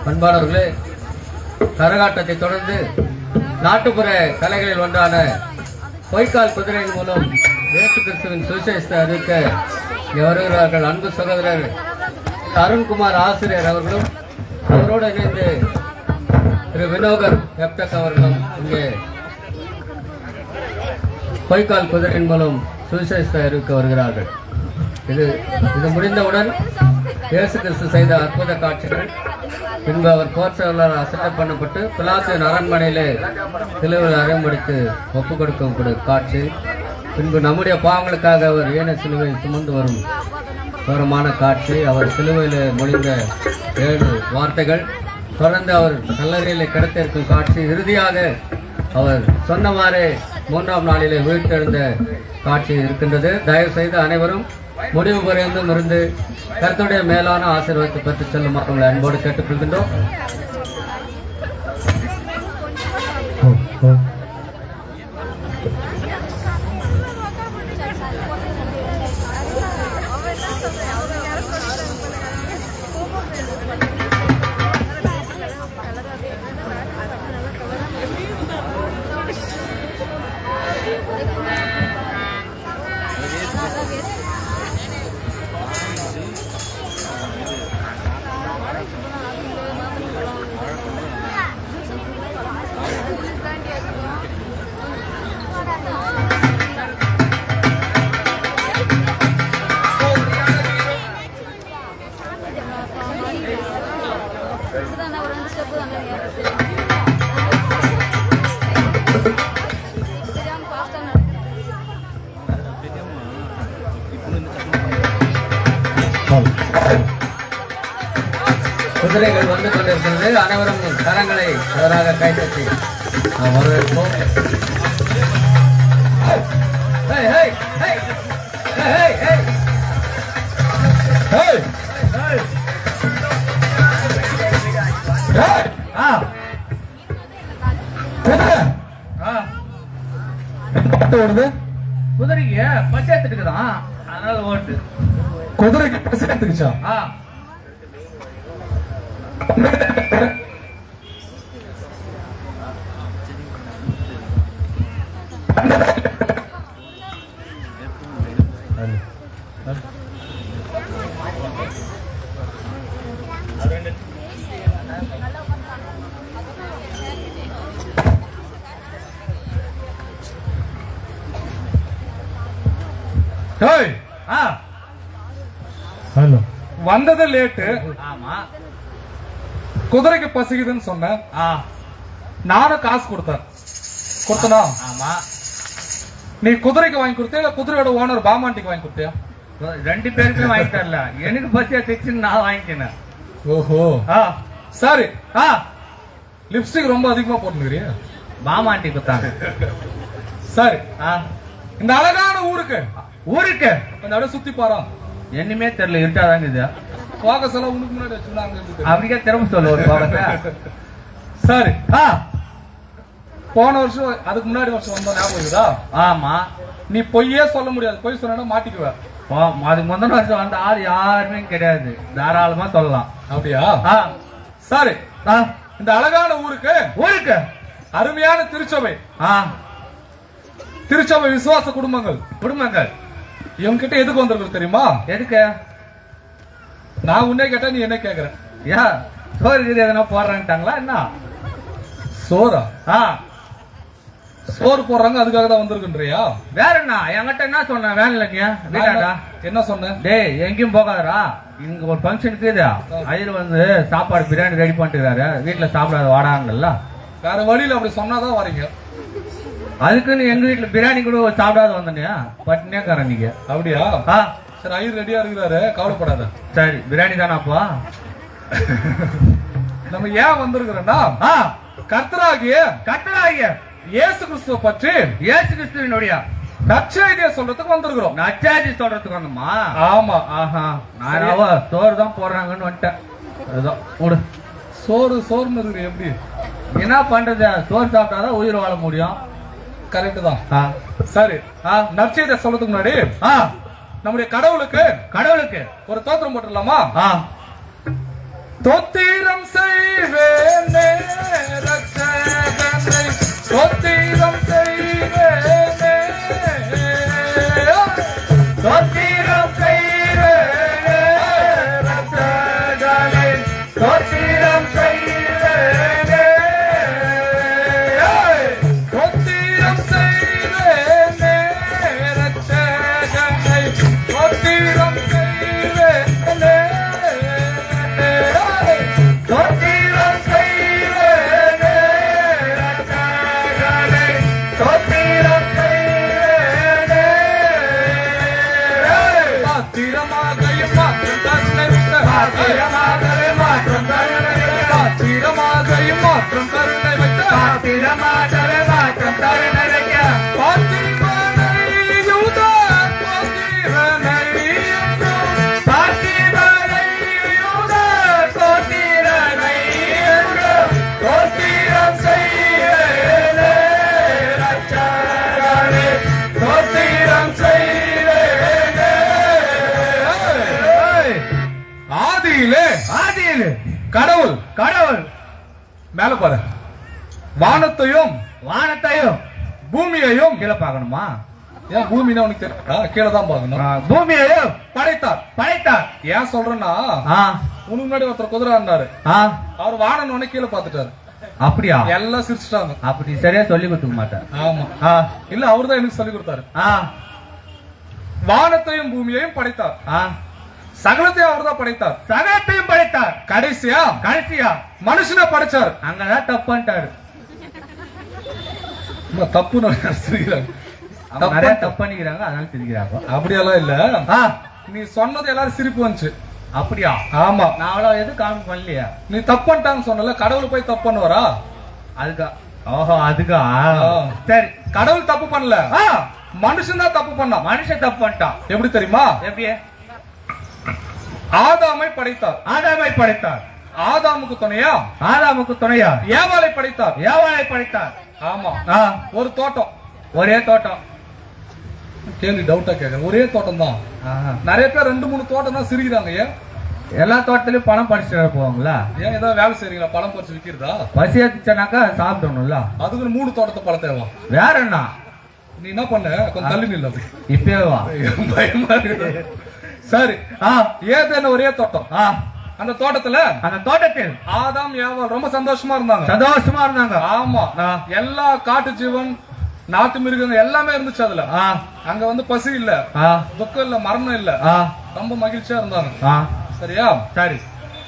அன்பானவர்களே, கரகாட்டத்தை தொடர்ந்து நாட்டுப்புற கலைகளில் ஒன்றான பொய்க்கால் குதிரையின் மூலம் இயேசு கிறிஸ்துவின் சுவிசேஷத்தை அறிவிக்க வருகிறார்கள். அன்பு சகோதரர் அருண்குமார் ஆசிரியர் அவர்களும் அவரோடு இணைந்து திரு வினோகர் எப்டக் அவர்களும் இங்கே பொய்க்கால் குதிரையின் மூலம் சுவிசேஷத்தை அறிவிக்க வருகிறார்கள். இது முடிந்தவுடன் இயேசு கிறிஸ்து செய்த அற்புத காட்சிகள், பின்பு அவர் போர் செயலாளர் அசட்டப் பண்ணப்பட்டு பிலாத்தின் அரண்மனையிலே சிலுவையில் அறைமுடித்து ஒப்புக் கொடுக்கும் காட்சி, பின்பு நம்முடைய பாவங்களுக்காக அவர் ஏன சிலுவை சுமந்து வரும் கௌரவமான காட்சி, அவர் சிலுவையில் மொழிந்த 7 வார்த்தைகள், தொடர்ந்து அவர் கல்லறையில் கிடத்திருக்கும் காட்சி, இறுதியாக அவர் சொன்னவாறு 3ஆம் நாளிலே உயிர்த்தெழுந்த காட்சி இருக்கின்றது. தயவு செய்து அனைவரும் முடிவு பரியந்தம் இருந்து கர்த்தருடைய மேலான ஆசீர்வாதத்தை பெற்று செல்லும் உங்களை அன்போடு கேட்டுக்கொள்கின்றோம். குதிரைகள் வந்து கொண்டிருக்கிறது. அனைவரும் கரங்களை அதராக கைத்தட்டி நாம் வரவேற்போம். குதிரைக்கு பஞ்சாயத்துக்கு தான், அதனால ஓட்டு. குதிரைக்கு பஞ்சாயத்துக்குச்சா? வந்தது லேட்டு. ஆமா, குதிரைக்கு பசிக்குதுன்னு சொன்னேன். நானும் காசு கொடுத்தனா? ஆமா. நீ குதிரைக்கு வாங்கி கொடுத்தியா இல்ல குதிரையோட ஓனர் பாமாண்டிக்கு வாங்கி கொடுத்தியா? 2 பேருக்கும் வாங்கி தரல. எனக்கு பசியா தைச்சுன்னு நான் வாங்கிக்கினேன். ஓஹோ, சரி. லிப்ஸ்டிக் ரொம்ப அதிகமா போட்டுக்கிறியா? பாமாண்டி கொடுத்தாங்க. சரி, இந்த அழகான ஊருக்கு அந்த இடம் சுத்தி பாரு. என்னமே தெரியல, இருட்டாதாங்க இது. போகஸ் எல்லாம் உனக்கு முன்னாடி வச்சிருந்தாங்க. அப்படியே திரும்ப சொல்ல ஒரு போகஸ். சரி, போன வருஷம் அதுக்கு முன்னாடி வருஷம் வந்தோம், ஞாபகம் இருக்குதா? ஆமா. நீ பொய்யே சொல்ல முடியாது, பொய் சொன்னா மாட்டிக்குவ. அதுக்கு முந்தின வருஷம் வந்த ஆள் யாருமே கிடையாது, தாராளமா சொல்லலாம். அப்படியா? சரி, இந்த அழகான ஊருக்கு அருமையான திருச்சபை, திருச்சபை விசுவாச குடும்பங்கள் இவங்க கிட்ட எதுக்கு வந்திருக்கு தெரியுமா? எதுக்கு? நான் உன்னே கேட்டா நீ என்ன கேக்குற? சோறு எதனா போடுறான்ட்டாங்களா என்ன? சோறா? சோறு போடுறாங்க, அதுக்காக தான் வந்திருக்குன்றியா? வேற என்ன? என்கிட்ட என்ன சொன்ன? வேலை வீட்டாடா என்ன சொன்ன? டேய், எங்கேயும் போகாதரா, இங்க ஒரு ஃபங்க்ஷனுக்கு ஐயர் வந்து சாப்பாடு பிரியாணி ரெடி பண்ணிட்டுறாரு, வீட்டுல சாப்பிடாத வாடாங்கல்ல. வேற வழியில அப்படி சொன்னாதான் வரீங்க. அதுக்குன்னு எங்க வீட்டுல பிரியாணி கூட சாப்பிடாத வந்தனியா? பட்டினியாக்காரன் நீங்க. அப்படியா? சரி, ஐயர் ரெடியா இருக்கிறாரு, கவலைப்படாத. சரி, பிரியாணி தானாப்பா. நம்ம ஏன் வந்திருக்கிறோம்னா, கர்த்தராகிய இயேசு கிறிஸ்துவ பற்றி, இயேசு கிறிஸ்துவினுடைய நற்செய்தியை சொல்றதுக்கு வந்திருக்கிறோம். நற்செய்தி சொல்றதுக்கு வந்தோமா? ஆமா. நான் சோறு தான் போடுறாங்கன்னு வந்துட்டேன். அதுதான் விடு. சோறுன்னு இருக்கு. எப்படி என்ன பண்றது? சோறு சாப்பிட்டாதான் உயிர் வாழ முடியும். கரெக்ட் தான். சரி, நற்செய்தியை சொல்றதுக்கு முன்னாடி நம்முடைய கடவுளுக்கு ஒரு தோத்திரம் போட்டுடலாமா? தோத்திரம் செய்வேனே ரட்சகனை, தோத்திரம் செய்வேனே, தோத்திரம் செய்வேனே ரட்சகனை, தோத்திரம் செய்வேனே, தோத்திரம் செய்வேனே ரட்சகனை, தோத்திரம் செய்வேனே, தோத்திரம் செய்வேனே ரட்சகனை, தோத்திரம் கடவுள் கடவுள் மேல பாரு, வானத்தையும் வானத்தையும் பூமியையும் கீழே பார்க்கணுமா? ஏன் பூமினா உனக்கு தெரியுதா? கீழே தான் பார்க்கணும். பூமியையும் படைத்தார். படைத்தார். ஏன் சொல்றேன்னா, உனக்கு முன்னாடி ஒருத்தர் குதிரை ஆடினாரு, அவர் வானன் உடனே கீழே பார்த்துட்டாரு. அப்படியா? எல்லாம் சிரிச்சுட்டாங்க. அப்படி சரியா சொல்லி கொடுத்துக்க மாட்டேன். ஆமா, இல்ல அவர்தான் எனக்கு சொல்லி கொடுத்தாரு. வானத்தையும் பூமியையும் படைத்தார், சகலத்தையும் அவர்தான் படைத்தார். சகலத்தையும் படைத்தார். கடைசியா கடைசியா மனுஷனை படைச்சார். அங்கதான் தப்புன்ட்டாரு. தப்பு சிரிக்கிறாங்க, நிறைய தப்பு பண்ணிக்கிறாங்க, அதனால சிரிக்கிறாங்க. அப்படியெல்லாம் இல்ல, நீ சொன்னது எல்லாரும் சிரிப்பு வந்துச்சு. அப்படியா? ஆமா, நான் அவ்வளவு எதுவும் காமி பண்ணலையா? நீ தப்பு பண்ணிட்டாங்க சொன்னல, கடவுள் போய் தப்பு பண்ணுவாரா? அதுக்கா? ஓஹோ, அதுக்கா? சரி, கடவுள் தப்பு பண்ணல, மனுஷன் தான் தப்பு பண்ணான். மனுஷன் தப்பு பண்ணிட்டான். எப்படி தெரியுமா? எப்படி? ஆதாமை படைத்தார். ஆதாமை படைத்தார். ஆதாமுக்கு துணையா? ஆதாமுக்கு துணையா? ஏவாளை படைத்தார். ஏவாளை படைத்தார். ஆமா, ஒரு தோட்டம், ஒரே தோட்டம். கேள்வி டவுட்டா கேக்குறேன். ஒரே தோட்டம் தான். நிறைய பேர் 2-3 தோட்டம் தான் சிரிக்கிறாங்க. ஏன்? எல்லா தோட்டத்திலயும் பழம் பறிச்சுட்டு போவாங்களா? ஏன் ஏதாவது வேலை செய்றீங்களா? பழம் பறிச்சு விக்கிறதா? பசி எடுத்துச்சானாக்கா சாப்பிடணும்ல. அதுக்கு 3 தோட்டத்தை பழத்தை எல்லாம் வேற என்ன? நீ என்ன பண்ண? கொஞ்சம் தள்ளி நில்ல. இப்பவே வா. பயமா இருக்கு. சரி, ஏதேன்னு ஒரே தோட்டம். அந்த தோட்டத்தில் ஆதாம் ஏவாள் ரொம்ப சந்தோஷமா இருந்தாங்க. சந்தோஷமா இருந்தாங்க. ஆமா, எல்லா காட்டு ஜீவன், நாட்டு மிருகங்கள் எல்லாமே இருந்துச்சு அதுல. அங்க வந்து பசி இல்ல, துக்கம் இல்ல, மரணம் இல்ல, ரொம்ப மகிழ்ச்சியா இருந்தாங்க. சரியா? சரி.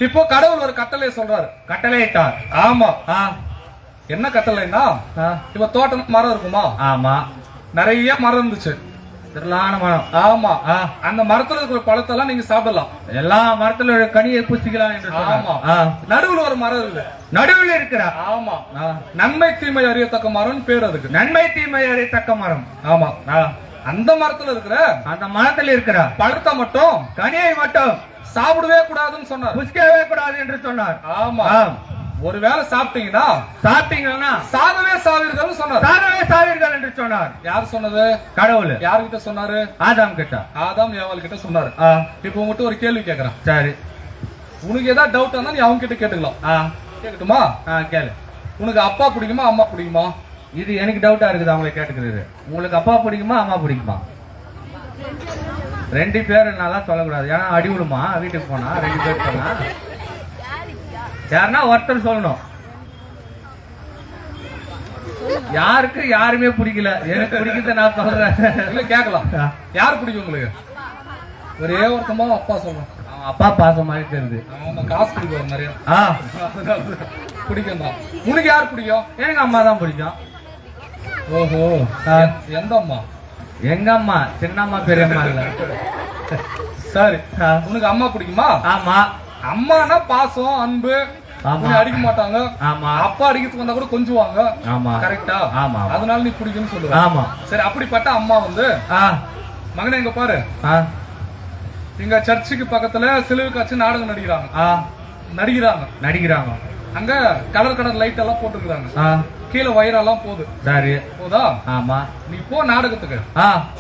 இப்போ கடவுள் ஒரு கட்டளை சொல்றாரு. கட்டளையிட்டார். ஆமா. என்ன கட்டளைன்னா, இப்ப தோட்டம் மரம் இருக்குமா? ஆமா, நிறைய மரம் இருந்துச்சு, திரளான மரம். ஆமா, அந்த மரத்துல இருக்கிற பழத்தெல்லாம் நீங்க சாப்பிடலாம். எல்லா மரத்துல கனியை புசிக்கலாம் என்று. ஆமா, நடுவுல ஒரு மரம் இருக்கு. நடுவில் இருக்கிற. ஆமா, நன்மை தீமை அறியத்தக்க மரம் பேர் அதுக்கு. நன்மை தீமை அறியத்தக்க மரம். ஆமா, அந்த மரத்துல இருக்கிற, அந்த மரத்தில் இருக்கிற பழத்தை மட்டும், கனியை மட்டும் சாப்பிடவே கூடாதுன்னு சொன்னார். புசிக்கவே கூடாது என்று சொன்னார். ஆமா, ஒருவேளை சாப்பிட்டீங்கன்னா சாகவே சாவீர்கள் சொன்னார். சாகவே சாவீர்கள் என்று சொன்னார். யார் சொன்னது? கடவுள். யார்கிட்ட சொன்னாரு? ஆதாம் கிட்ட. ஆதாம் ஏவாள் கிட்ட சொன்னாரு. இப்போ உங்ககிட்ட ஒரு கேள்வி கேக்குறேன். சரி, உனக்கு ஏதாவது டவுட் இருந்தா நீ அவங்க கிட்ட கேட்டுக்கலாம். கேட்கட்டுமா? கேளு. உனக்கு அப்பா பிடிக்குமா அம்மா பிடிக்குமா? இது எனக்கு டவுட்டா இருக்குது, அவங்களை கேட்டுக்கிறது. உங்களுக்கு அப்பா பிடிக்குமா அம்மா பிடிக்குமா? 2 பேர் நல்லா சொல்லக்கூடாது, ஏன்னா அடி விடுமா வீட்டுக்கு போனா. 2 பேர் போனா யாருன்னா ஒருத்தர் சொல்லணும். யாருக்கு யாருமே பிடிக்கல, எனக்கு பிடிக்குது நான் சொல்றேன். இல்ல கேட்கலாம். யார் பிடிக்கும் உங்களுக்கு? ஒரே ஒருத்தமா அப்பா சொல்றேன். அப்பா பாசம் மாதிரி தெரியுது. ஆமா, காசு பிடிக்கும் நிறைய. பிடிக்கும் தான். உனக்கு யார் பிடிக்கும்? எனக்கு அம்மா தான் பிடிக்கும். ஓஹோ, எந்த அம்மா? எங்க அம்மா, சின்னம்மா பெரியம்மா இல்ல. சரி, உனக்கு அம்மா பிடிக்குமா? ஆமா. அம்மானா பாசம், அன்பு, அடிக்க மாட்டாங்க. ஆமா. அப்பா அடிக்கிறதுக்கு வந்தா கூட கொஞ்சுவாங்க. ஆமா, கரெக்டா? ஆமா. அதனால நீ பிடிக்கும்னு சொல்லுவ. ஆமா. சரி, அப்படிப்பட்ட அம்மா வந்து, மகனே இங்க பாரு, எங்க சர்ச்சுக்கு பக்கத்துல சிலுவை காட்சி நாடகம் நடிக்கிறாங்க. அங்க கலர் லைட் எல்லாம் போட்டுருக்காங்க. கீழே வயிறெல்லாம் போகுது. சரி, போதா? ஆமா. நீ போ நாடகத்துக்கு,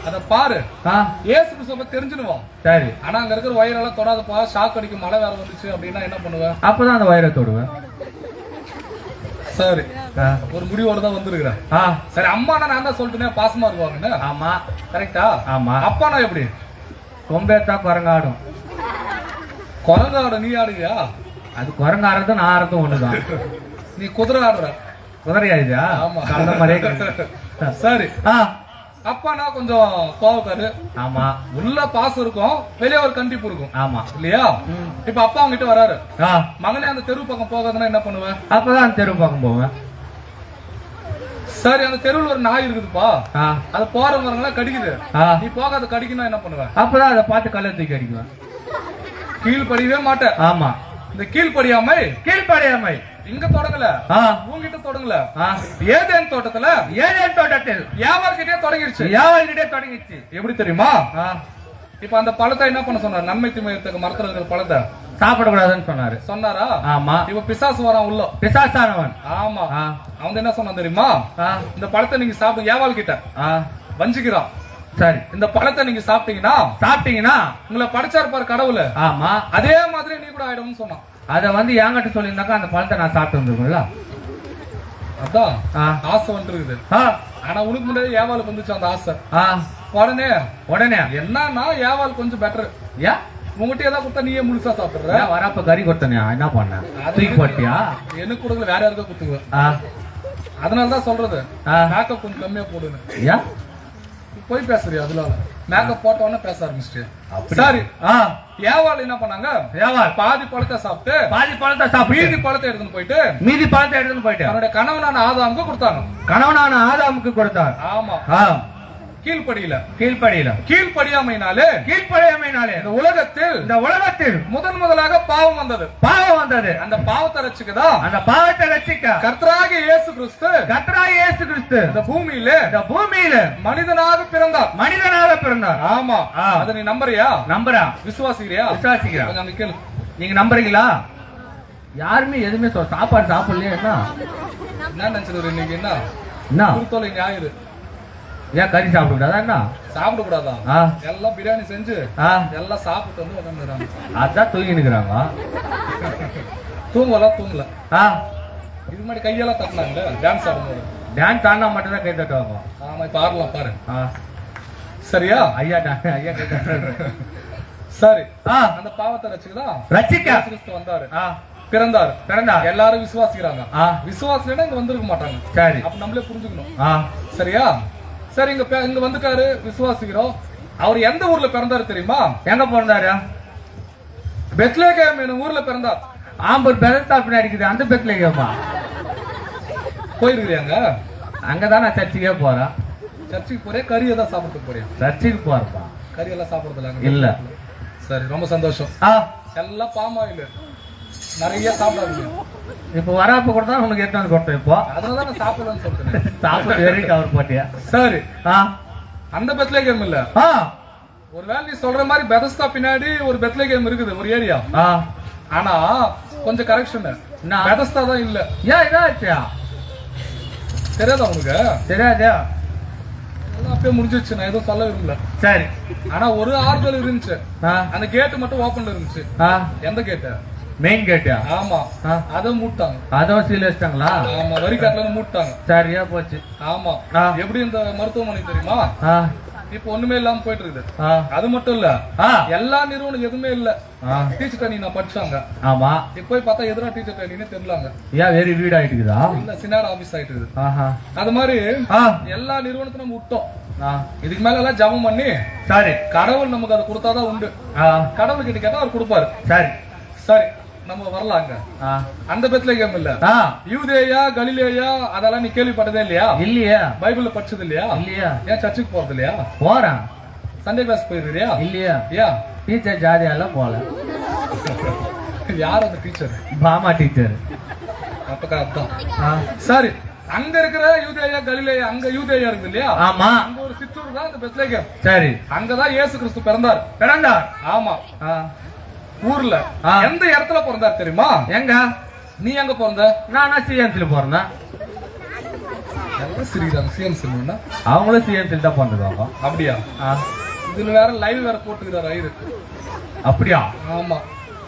அத பாரு. ஏசு கிறிஸ்துவ தெரிஞ்சுனுவோம். சரி. ஆனா அங்க இருக்கிற வயிறெல்லாம் தொடாதப்பா, ஷாக் அடிக்கும், மழை வேற வந்துச்சு அப்படின்னா என்ன பண்ணுவேன்? அப்பதான் அந்த வயிறை தொடுவேன். சரி, ஒரு முடிவோட தான் வந்திருக்கிறேன். சரி, அம்மானா நான் தான் சொல்லிட்டேன் பாசமா இருக்குவாங்கன்னு. ஆமா, கரெக்டா? ஆமா. அப்பானா எப்படி? கொம்பேத்தா குரங்காடும். குரங்காடும் நீ ஆடுவியா? அது குரங்காடுறதும் நான் ஆடுறதும் ஒண்ணுதான். நீ குதிரை ஆடுற. குதிரை ஆயுதா? ஆமா. அந்த மாதிரியே. சரி, அப்பானா கொஞ்சம் கோவக்காரு. ஆமா. உள்ள பாசம் இருக்கும், வெளியே ஒரு கண்டிப்பு இருக்கும். ஆமா, இல்லையா? இப்ப அப்பா அவங்கிட்ட வராரு, மகனே அந்த தெரு பக்கம் போகாதுன்னா என்ன பண்ணுவேன்? அப்பதான் தெரு பக்கம் போவேன். சரி, அந்த தெருவில் ஒரு நாய் இருக்குதுப்பா, அது போறவங்க கடிக்குது, நீ போகாத, கடிக்கணும் என்ன பண்ணுவேன்? அப்பதான் அதை பார்த்து கல்ல தூக்கி அடிக்குவேன். கீழ்படியவே மாட்டேன். ஆமா. இந்த கீழ்படியாமை இங்க தொடங்கல, உங்ககிட்ட தொடங்கல. ஏதேன் தோட்டத்தில் யாவர்கிட்டே தொடங்கிடுச்சு. எப்படி தெரியுமா? இப்ப அந்த பழத்தை என்ன பண்ண சொன்னார்? நன்மை தீமை மரத்துல இருக்கிற பழத்தை சாப்பிடக்கூடாதுன்னு சொன்னாரா? ஆமா. இப்ப பிசாசு வரான் உள்ள, பிசாசானவன். ஆமா. அவன் என்ன சொன்னான் தெரியுமா? இந்த பழத்தை நீங்க சாப்பிடுங்க, ஏவாள் கிட்ட வஞ்சிக்கிறான். சரி, இந்த பழத்தை நீங்க சாப்பிட்டீங்கன்னா உங்களை படைச்சாரு பாரு கடவுள். ஆமா, அதே மாதிரி நீ கூட ஆயிடும்னு சொன்னான். அதை வந்து என்கிட்ட சொல்லியிருந்தாக்கா அந்த பழத்தை நான் சாப்பிட்டு வந்துருக்கும்ல. அதான் ஆ. ஆசை வந்துருக்குது. ஆ, ஆனா உனக்கு முன்னாடி ஏவாளுக்கு வந்துச்சு அந்த ஆசை. ஆ, உடனே உடனே என்னன்னா ஏவாள் கொஞ்சம் பெட்டர். ஏன் உங்ககிட்ட ஏதாவது கொடுத்தா நீயே முழுசா சாப்பிடுற. ஏன் வரப்ப கறி கொடுத்தனே என்ன பண்ண? தூக்கி போட்டியா? எனக்கு கொடுக்கல, வேற யாருக்கா கொடுத்துக்குவேன். ஆ, அதனாலதான் சொல்றது ஆ. மேக்கப் கொஞ்சம் கம்மியா போடுன்னு. ஏன் போய் பேசுறியா? அதனால மேக்கப் போட்டவொடனே பேச ஆரம்பிச்சிட்டு. அப்படி? சரி, ஆ, ஏவாள் என்ன பண்ணாங்க? ஏவாள் பாதி பழத்தை சாப்பிட்டு பாதி பழத்தை சாப்பிட்டு மீதி பழத்தை எடுத்துன்னு போயிட்டு மீதி பழத்தை எடுத்துன்னு போயிட்டு தன்னுடைய கணவனான ஆதாமுக்கு கொடுத்தாங்க. கணவனான ஆதாமுக்கு கொடுத்தார். ஆமா, ஆ, கீழ்ப்படியில கீழ்ப்படியில கீழ்ப்படியாமையினாலே கீழ்ப்படியாமையினாலே இந்த உலகத்தில் இந்த உலகத்தில் முதலாக பாவம் வந்தது. பாவம் வந்தது. அந்த பாவத்தை ரட்சிக்கதான் அந்த பாவத்தை ரட்சிக்க கர்த்தராகிய இயேசு கிறிஸ்து கர்த்தராகிய இயேசு கிறிஸ்து இந்த பூமியில இந்த பூமியில மனிதனாக பிறந்தார். மனிதனாக பிறந்தார். ஆமா, ஆ. அதை நீ நம்புறியா? நம்புறா? விசுவாசிக்கிறியா? விசுவாசிக்கிறா? கொஞ்சம் அங்க கேளு. நீங்க நம்புறீங்களா? யாருமே எதுவுமே சாப்பாடு சாப்பிடலையே. என்ன நினைச்சிரு இன்னைக்கு? என்ன குருத்தோலை ஞாயிறு ஏன் கறி சாப்பிட கூடாதா? என்ன சாப்பிட கூடாதா? ஆ, எல்லாம் பிரியாணி செஞ்சு ஆ, எல்லாம் சாப்பிட்டு வந்து உட்காந்துறாங்க. அதான் தூங்கி நிக்கிறாங்க. தூங்கல. ஆ, இது மாதிரி கையெல்லாம் தட்டினாங்க டான்ஸ் ஆடும்போது. டான்ஸ் ஆடினா மட்டும் தான் கை தட்டுவாங்க. ஆமா, இப்ப ஆடலாம் பாரு. ஆ, சரியா? ஐயா ஐயா கை தட்டுறாங்க. சரி, ஆ, அந்த பாவத்தை ரட்சிக்கதான் ரட்சிக்க இயேசு கிறிஸ்து வந்தாரு, ஆ, பிறந்தாரு. பிறந்தார். எல்லாரும் விசுவாசிக்கிறாங்க. ஆ, விசுவாசினா இங்க வந்திருக்க மாட்டாங்க. சரி. அப்ப நம்மளே புரிஞ்சுக்கணும். ஆ, சரியா? சரி, இங்க வந்துட்டாரு, விசுவாசிக்கிறோம். அவர் எந்த ஊர்ல பிறந்தாரு தெரியுமா? எங்க பிறந்தாரு? பெத்லகேம் என்னும் ஊர்ல பிறந்தார். ஆம்பூர் பெரஸ்தா பின்னாடி இருக்குது அந்த பெத்லகேமா? போயிருக்கிறியாங்க? அங்கதான் நான் சர்ச்சுக்கே போறேன். சர்ச்சுக்கு போறியா? கறி ஏதாவது சாப்பிட்டு போறியா? சர்ச்சுக்கு போறப்பா. கறி எல்லாம் சாப்பிடுறது இல்ல. சரி, ரொம்ப சந்தோஷம். ஆ, எல்லாம் பாமாயில் நிறைய சாப்பிடாதீங்க. இப்ப வரப்ப கூட தான் உனக்கு எத்தனை கொடுத்தேன். இப்போ அதனாலதான் நான் சாப்பிடலன்னு சொல்றேன். சாப்பிட்டு வெறும் கவர் போட்டியா? சரி, ஆ, அந்த பெத்லகேம் இல்ல. ஆ, ஒருவேளை நீ சொல்ற மாதிரி பெதஸ்தா பின்னாடி ஒரு பெத்லகேம் இருக்குது, ஒரு ஏரியா. ஆ, ஆனா கொஞ்சம் கரெக்ஷன், என்ன? பெதஸ்தா தான் இல்ல. ஏன் இதாச்சா? தெரியாதா உனக்கு? தெரியாதா? எல்லாம் அப்படியே முடிஞ்சிச்சு, நான் எதுவும் சொல்ல விரும்பல. சரி. ஆனா ஒரு ஆறுதல் இருந்துச்சு. ஆ, அந்த கேட்டு மட்டும் ஓபன்ல இருந்துச்சு. ஆ, எந்த கேட்டு? மெயின் கேட்டியா? ஆமா, ஆ, அதை மூட்டாங்க. அதுவும் சீல் வச்சிட்டாங்களா? ஆமா, வரிக்காட்டுல மூட்டாங்க. சரியா போச்சு. ஆமா. ஆ. எப்படி இந்த மருத்துவமனை தெரியுமா? ஆ, இப்ப ஒண்ணுமே இல்லாம போயிட்டு இருக்குது. ஆ, அது மட்டும் இல்ல, ஆ, எல்லா நிறுவனம் எதுவுமே இல்ல. ஆ, டீச்சர் ட்ரைனிங் நான் படிச்சாங்க. ஆமா. இப்ப போய் பார்த்தா எதுனா டீச்சர் ட்ரைனிங் தெரியலாங்க. ஏன் வேறு வீடு ஆயிட்டுக்குதா? இல்ல, சினார் ஆபீஸ் ஆயிட்டு இருக்குது. ஆஹா. அது மாதிரி ஆ, எல்லா நிறுவனத்தையும் நம்ம விட்டோம். ஆ, இதுக்கு மேல எல்லாம் ஜபம் பண்ணி சரி. கடவுள் நமக்கு அதை கொடுத்தாதான் உண்டு. ஆ, கடவுள் கிட்ட கேட்டா அவர் கொடுப்பாரு. சரி. சரி, நம்ம வரலாங்க. ஆ, அந்த பெத்லகேம் இல்ல. ஆ, யூதேயா, கலிலேயா அதெல்லாம் நீ கேள்விப்பட்டதே இல்லையா? இல்லையா? பைபிள்ல படிச்சது இல்லையா? இல்லையா? ஏன் சர்ச்சுக்கு போறது இல்லையா? போறேன். சண்டே கிளாஸ் போயிருக்கிறியா? இல்லையா? ஏன்? டீச்சர் ஜாதியெல்லாம் போல. யார் அந்த டீச்சர்? பாமா டீச்சர். அப்ப அதான். ஆ, சரி, அங்க இருக்கிற யூதேயா, கலிலேயா, அங்க யூதேயா இருக்கு இல்லையா? ஆமா. அங்க ஒரு சிற்றூர் தான் இந்த பெத்லகேம். சரி. அங்கதான் இயேசு கிறிஸ்து பிறந்தார். பிறந்தார். ஆமா, ஆ, ஊர்ல. ஆ. எந்த இடத்துல பிறந்தார் தெரியுமா? எங்க? நீ எங்க பிறந்த? நானா சிஎம்சில போறேன். ஸ்ரீராம் சிஎம்சி. அவங்களும் சிஎம்சில தான் பிறந்துருவாங்க. அப்படியா? ஆ, இதுல வேற லைவ் வேற போட்டுக்கிறாரு ஐயரு. அப்படியா? ஆமா.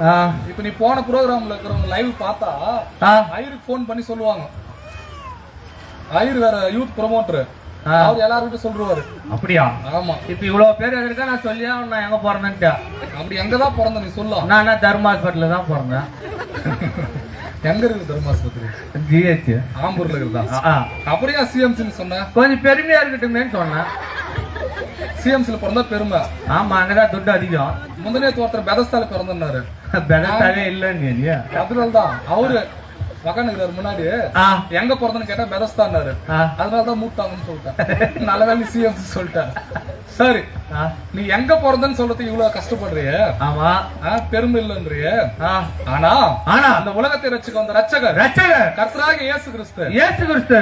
ஆ, இப்ப நீ போன ப்ரோக்ராம்ல இருக்கிறவங்க லைவ் பார்த்தா ஆ, ஐயருக்கு போன் பண்ணி சொல்லுவாங்க. ஐயர் வேற யூத் ப்ரொமோட்டர், ஆ. அவர் எல்லாருக்கிட்ட சொல்றாரு. அப்படியா? ஆமா. இப்ப இவ்வளவு பேர் இருக்கா, நான் சொல்லியா நான் எங்க போறேன்னுட்டு. அப்படி எங்கதான் பிறந்த நீ சொல்லலாம். நான் தர்ம ஹாஸ்பிட்டல்ல தான் பிறந்தேன். எங்க இருக்குது தர்மாஸ்பத்திரி? ஜிஹெச் ஆம்பூர்ல இருக்குதா? அப்படியா சிஎம்சி சொன்ன? கொஞ்சம் பெருமையா இருக்கட்டுமேன்னு சொன்னேன். சிஎம்சில பிறந்தா பெருமை. ஆமா, அங்கதான் துட்டு அதிகம். முந்தனே ஒருத்தர் பெதஸ்தால பிறந்தாரு. பெதஸ்தாவே இல்லன்னு. அதனாலதான் அவரு உக்காந்துக்கிறாரு முன்னாடி. ஆ, எங்க பிறந்தன்னு கேட்டா பெதஸ்தான்னாரு. ஆ, அதனாலதான் மூட்டாங்கன்னு சொல்லிட்டேன். நல்ல வேலை சிஎம்சி சொல்லிட்டேன். சரி, ஆ, நீ எங்க பிறந்தன்னு சொல்றதுக்கு இவ்வளவு கஷ்டப்படுறிய? ஆமா. பெருமை இல்லன்றிய. ஆ, ஆனா ஆனா அந்த உலகத்தை ரட்சிக்க வந்த ரட்சகர் ரட்சகர் கர்த்தராகிய இயேசு கிறிஸ்து இயேசு கிறிஸ்து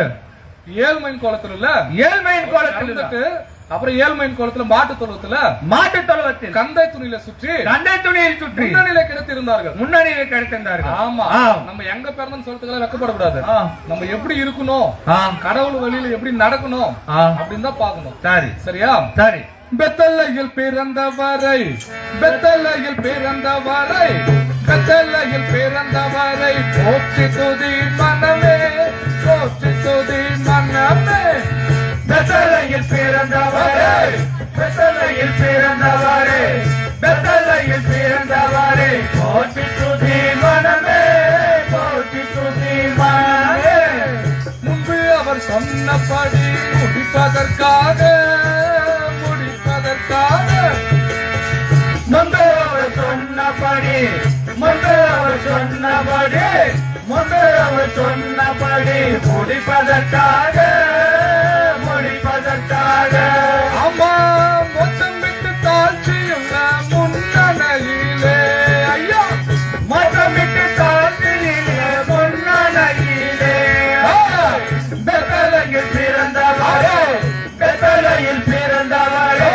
ஏழ்மையின் கோலத்துல இல்ல, ஏழ்மையின் கோலத்தில் இருந்துட்டு அப்புறம் ஏழ்மையின் கோலத்துல மாட்டு தொழுவத்துல மாட்டு தொழுவத்தில் கந்தை துணியில சுற்றி கண்டை துணியில் சுற்றி முன்னணியில கிடைத்திருந்தார்கள். முன்னணியில் கிடைத்திருந்தார்கள். ஆமா. ஆ. நம்ம எங்க பிறந்தன்னு சொல்றதுக்கெல்லாம் வெக்கப்படக்கூடாது. ஆ. நம்ம எப்படி இருக்கணும், ஆ, கடவுள் வழியில எப்படி நடக்கணும் ஆ, அப்படின்னு தான் பாக்கணும். சரி சரியா? சரி. பெத்தல்லையில் பிறந்தவரை, பெத்தல்லையில் பிறந்தவரை, பெத்தலையில் பிறந்தவரை போற்றி துதி மனமே, போற்றி துதி மனமே. பெத்தலையில் பிறந்தவரே, பெத்தலையில் பிறந்தவரே, பெத்தலையில் பிறந்தவரே, போற்றி துதி மனமே, போற்றி துதி மனமே. முன்பு அவர் சொன்னபடி முடிப்பதற்காக, முடிப்பதற்காக முன்பு அவர் சொன்னபடி, முன்பு அவர் சொன்னபடி, முன்பு அவர் சொன்னபடி முடிப்பதற்காக, முடிப்பதற்காக. அம்மா மொத்தம் விட்டு தாழ்ச்சியுள்ள முன்னணியிலே, ஐயா மதமிட்டு காற்றிலே முன்னணியிலே, பெத்தலையில் பிறந்தவரே, பெத்தலையில் பிறந்தவரே,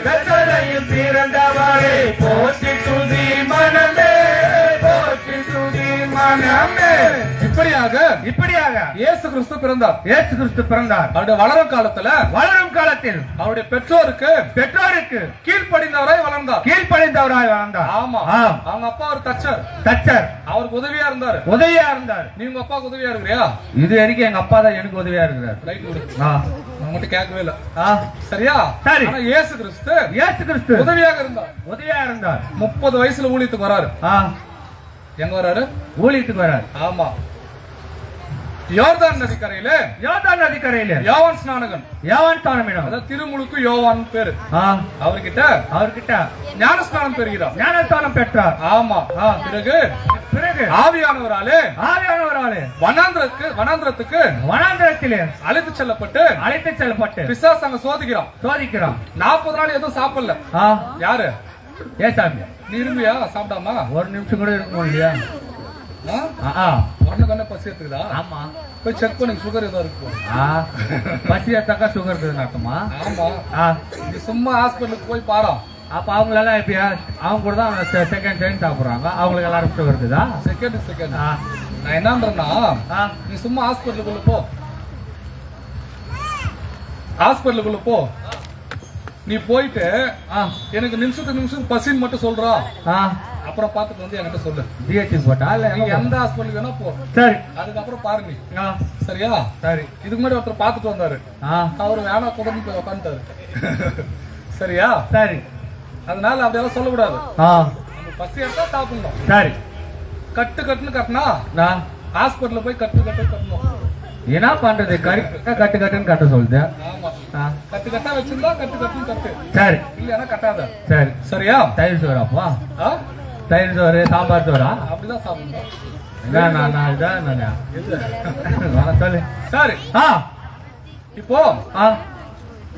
பெத்தலையில் பிறந்தவரே, போற்றி துதி மனமே, போற்றி துதி மனமே. இப்படியாக இப்படியாக இயேசு கிறிஸ்து பிறந்தார். இயேசு கிறிஸ்து பிறந்தார். அவருடைய வளரும் காலத்துல வளரும் காலத்தில் அவருடைய பெற்றோருக்கு பெற்றோருக்கு கீழ்ப்படிந்தவராய் வளர்ந்தார். கீழ்ப்படிந்தவராய் வளர்ந்தார். ஆமா, ஆம். அவங்க அப்பா ஒரு தச்சர், தச்சர் அவருக்கு உதவியா இருந்தாரு. உதவியா இருந்தார். நீ உங்க அப்பாவுக்கு உதவியா இருக்கிறியா? இது வரைக்கும் எங்க அப்பா தான் எனக்கு உதவியா இருக்கிறார். ரைட் விடு, ஆ, நான் மட்டும் கேட்கவே இல்ல. ஆ, சரியா? சரி. ஆனா இயேசு கிறிஸ்து இயேசு கிறிஸ்து உதவியாக இருந்தார். உதவியா இருந்தார். 30 வயசுல ஊழியத்துக்கு வராரு. ஆ, எங்க வராரு? ஊழியத்துக்கு வரார். ஆமா, யோர்தான் நதிக்கரையில யோர்தான் நதிக்கரையில யோவான் ஸ்நானகன், யோவான் ஸ்நானமிடம், அதாவது திருமுழுக்கு யோவான் பேரு, ஆ, அவர்கிட்ட அவர்கிட்ட ஞானஸ்நானம் பெறுகிறார். ஞானஸ்நானம் பெற்றார். ஆமா, பிறகு பிறகு ஆவியானவராலே ஆவியானவராலே வனாந்திரத்துக்கு வனாந்திரத்திலே அழைத்து செல்லப்பட்டு அழைத்து செல்லப்பட்டு பிசாசு அங்க சோதிக்கிறான். சோதிக்கிறான். 40 நாள் எதுவும் சாப்பிடல. ஆ, யாரு? ஏசாமி. நீ இரும்பியா? சாப்பிடாமா? ஒரு நிமிஷம் கூட இருக்கும் இல்லையா? ஒன்னு கண்ண பசி எடுத்துக்குதா? ஆமா, போய் செக் பண்ணி சுகர் ஏதோ இருக்கு. பசி எடுத்தாக்கா சுகர் இருக்குதுன்னு அர்த்தமா? ஆமா, ஆ, நீ சும்மா ஹாஸ்பிட்டலுக்கு போய் பாரா. அப்ப அவங்க எல்லாம் இப்ப அவங்க கூட தான் செகண்ட் டைம் சாப்பிடுறாங்க. அவங்களுக்கு எல்லாரும் சுகர் இருக்குதா? செகண்ட் ஆ, நான் என்னன்றேன்னா, ஆ, நீ சும்மா ஹாஸ்பிட்டலுக்குள்ள போ, ஹாஸ்பிட்டலுக்குள்ள போ. நீ போயிட்டு ஆ, எனக்கு நிமிஷத்துக்கு பசின்னு மட்டும் சொல்றா, ஆ, அப்புறம் பார்த்துட்டு வந்து என்கிட்ட சொல்லு. டிஹெச் போட்டா இல்ல நீ எந்த ஹாஸ்பிட்டல் வேணா போ, சரி. அதுக்கப்புறம் பாரு நீ. ஆ, சரியா? சரி. இதுக்கு முன்னாடி ஒருத்தர் பார்த்துட்டு வந்தாரு, ஆ, அவரு வேணா குடம்பு போய் உட்காந்துட்டாரு. சரியா? சரி. அதனால அப்படியெல்லாம் சொல்லக்கூடாது. ஆ, நம்ம பசி எடுத்தா சாப்பிடணும். சரி. கட்டுன்னு கட்டினா நான் ஹாஸ்பிட்டல்ல போய் கட்டணும். என்ன பண்றது? கட்டுன்னு கட்ட சொல்லுது. ஆமா, ஆ, கட்டா வச்சிருந்தா கட்டுன்னு கட்டு, சரி. இல்லைன்னா கட்டாத. சரி. சரியா? தயிர் சோறு அப்பா? ஆ? தயிர் சோறு சாம்பார் சோறா? அப்படிதான் சாப்பிடணும். சொல்லு. சரி, ஆ, இப்போ ஆ,